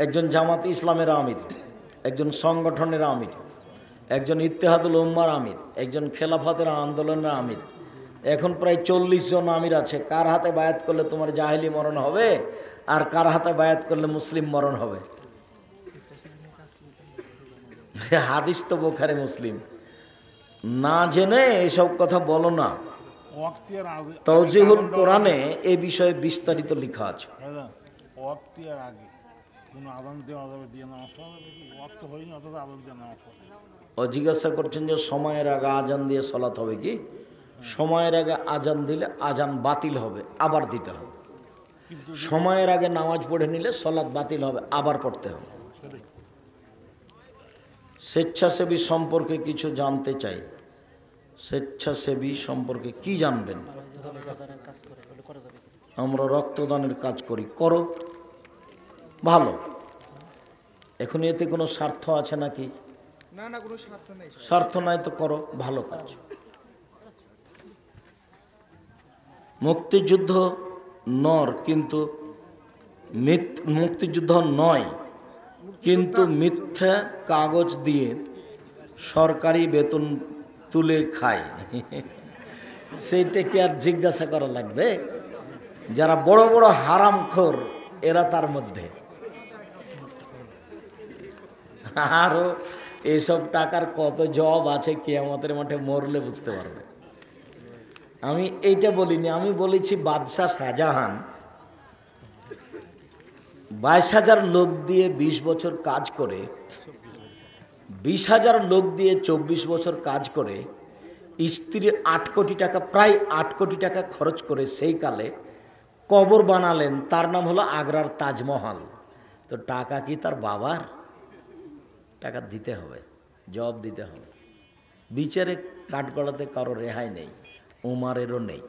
একজন জামাত ইসলামের আমির, একজন সংগঠনের আমির, একজন ইত্তেহাদুল উম্মার আমির, একজন খেলাফতের আন্দোলনের আমির, এখন প্রায় 40 জন আমির আছে। কার হাতে বায়াত করলে তোমার জাহেলি মরণ হবে, আর কার হাতে বায়াত করলে মুসলিম মরণ হবে? হাদিস তো বুখারী মুসলিম, না জেনে এসব কথা বলো না। তাওজিহুল কোরআনে এই বিষয়ে বিস্তারিত লেখা আছে। ও জিজ্ঞাসা করছেন যে সময়ের আগে আজান দিয়ে সালাত হবে কি? সময়ের আগে আজান দিলে আজান বাতিল হবে, আবার দিতে হবে। সময়ের আগে নামাজ পড়ে নিলে সালাত বাতিল হবে, আবার পড়তে হবে। স্বেচ্ছাসেবী সম্পর্কে কিছু জানতে চাই। স্বেচ্ছাসেবী সম্পর্কে কি জানবেন? আমরা রক্তদানের কাজ করি, করো, ভালো। এখন এতে কোনো স্বার্থ আছে নাকি? না না, কোনো স্বার্থ নেই। স্বার্থ নাই তো করো, ভালো কাজ। মুক্তিযুদ্ধ নর কিন্তু মুক্তিযুদ্ধ নয়, কিন্তু মিথ্যা কাগজ দিয়ে সরকারি বেতন তুলে খায়, সেইটা কি আর জিজ্ঞাসা করা লাগবে? যারা বড় বড় হারামখোর এরা তার মধ্যে। আরো এসব টাকার কত জব আছে, কিয়ামতের মাঠে মরলে বুঝতে পারবে। আমি এইটা বলিনি, আমি বলেছি বাদশাহ শাহজাহান 22,000 লোক দিয়ে 20 বছর কাজ করে 20,000 লোক দিয়ে 24 বছর কাজ করে স্ত্রীর 8 কোটি টাকা, প্রায় 8 কোটি টাকা খরচ করে সেই কালে কবর বানালেন, তার নাম হলো আগ্রার তাজমহল। তো টাকা কি তার বাবার? টাকা দিতে হবে, জবাব দিতে হবে। বিচারে কাঠগড়াতে কারো রেহাই নেই, উমারেরও নেই।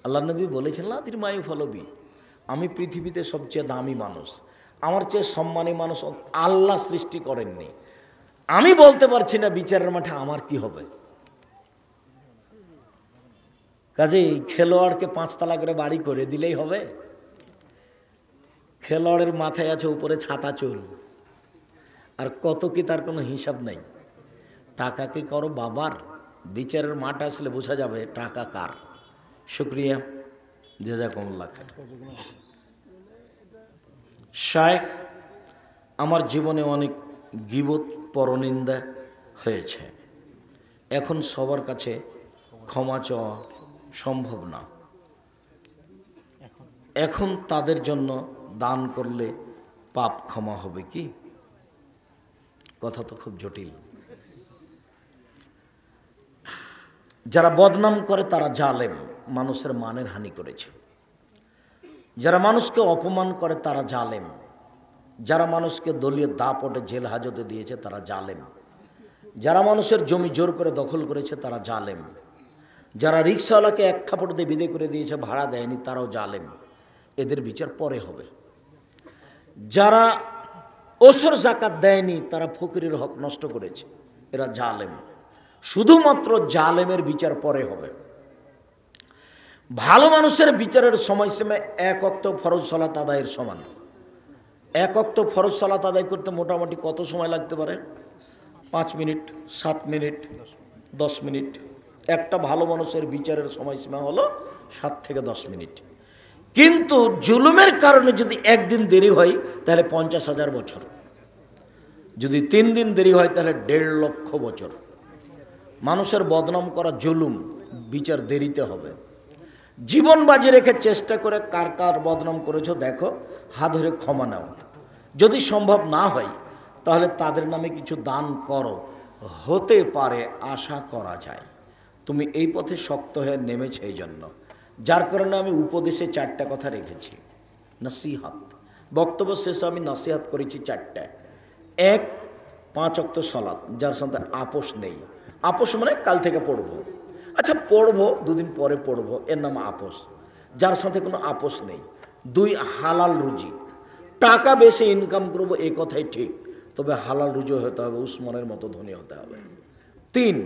আল্লাহ নবী বলেছেন লাদির মায়ু ফলবি, আমি পৃথিবীতে সবচেয়ে দামি মানুষ, আমার চেয়ে সম্মানী মানুষ আল্লাহ সৃষ্টি করেননি। আমি বলতে পারছি না বিচারের মাঠে আমার কি হবে। কাজেই খেলোয়াড়কে 5 তালা করে বাড়ি করে দিলেই হবে? খেলোয়াড়ের মাথায় আছে উপরে ছাতা চুল, আর কত কি তার কোনো হিসাব নেই। টাকা কি কারো বাবার? বিচারের মাঠ আসলে বোঝা যাবে টাকা কার। শুক্রিয়া, জাযাকুমুল্লাহ খাইর। শায়েখ, আমার জীবনে অনেক গীবত পরনিন্দা হয়েছে, এখন সবার কাছে ক্ষমা চাওয়া সম্ভব না। এখন তাদের জন্য দান করলে পাপ ক্ষমা হবে কি? কথা তো খুব জটিল। যারা বদনাম করে তারা জালেম, মানুষের মানের হানি করেছে। যারা মানুষকে অপমান করে তারা জালেম। যারা মানুষকে দলীয় দাপটে জেল হাজতে দিয়েছে তারা জালেম। যারা মানুষের জমি জোর করে দখল করেছে তারা জালেম। যারা রিক্সাওয়ালাকে 1 থাপড় দিয়ে বিদে করে দিয়েছে, ভাড়া দেয়নি, তারাও জালেম। এদের বিচার পরে হবে। যারা ওসর জাকাত দেয়নি তারা ফকিরের হক নষ্ট করেছে, এরা জালেম। শুধুমাত্র জালেমের বিচার পরে হবে। ভালো মানুষের বিচারের সময়সীমা 1 ওয়াক্ত ফরজ সালাত আদায়ের সমান। 1 ওয়াক্ত ফরজ সালাত আদায় করতে মোটামুটি কত সময় লাগতে পারে? 5 মিনিট, 7 মিনিট, 10 মিনিট। একটা ভালো মানুষের বিচারের সময়সীমা হলো 7 থেকে 10 মিনিট। কিন্তু জুলুমের কারণে যদি 1 দিন দেরি হয় তাহলে 50,000 বছর, যদি 3 দিন দেরি হয় তাহলে 1.5 লক্ষ বছর। মানুষের বদনাম করা জুলুম, বিচার দেরিতে হবে। জীবন বাজি রেখে চেষ্টা করে কার কার বদনাম করেছো দেখো, হাত ধরে ক্ষমা নাও। যদি সম্ভব না হয় তাহলে তাদের নামে কিছু দান করো, হতে পারে আশা করা যায় তুমি এই পথে শক্ত হয়ে নেমেছে। এই জন্য যার কারণে আমি উপদেশে 4টা কথা রেখেছি। নসিহাত, বক্তব্য শেষে আমি নসিহাত করেছি 4টা। 1, 5 ওয়াক্ত সালাত, যার সাথে আপোষ নেই। আপোষ মানে কাল থেকে পড়বো, আচ্ছা পড়বো 2 দিন পরে পড়বো, এর নাম আপোষ। যার সাথে কোনো আপোষ নেই। 2, হালাল রুজি, টাকা বেশি ইনকাম করবো এই কথাই ঠিক, তবে হালাল রুজি হতে হবে, উসমানের মতো ধনী হতে হবে। 3,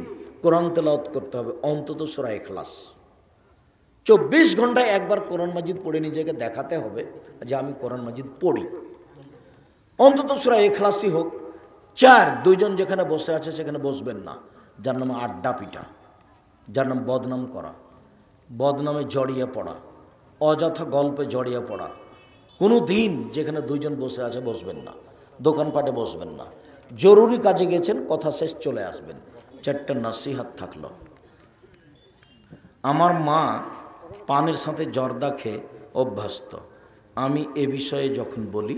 কোরআন তেলাওয়াত করতে হবে, অন্তত সূরা ইখলাস। 24 ঘন্টায় একবার কোরআন মাজিদ পড়ে নিজেকে দেখাতে হবে যে আমি কোরআন মাজিদ পড়ি, অন্তত সূরা ইখলাসই হোক। 4, 2 জন যেখানে বসে আছে সেখানে বসবেন না, যার নাম আড্ডা পিটা, যার নাম বদনাম করা, বদনামে জড়িয়ে পড়া, অযথা গল্পে জড়িয়ে পড়া। কোনো দিন যেখানে 2 জন বসে আছে বসবেন না, দোকানপাটে বসবেন না, জরুরি কাজে গেছেন, কথা শেষ চলে আসবেন। 4টা নসিহত থাকলো। আমার মা পানের সাথে জর্দা খেয়ে অভ্যস্ত। আমি এ বিষয়ে যখন বলি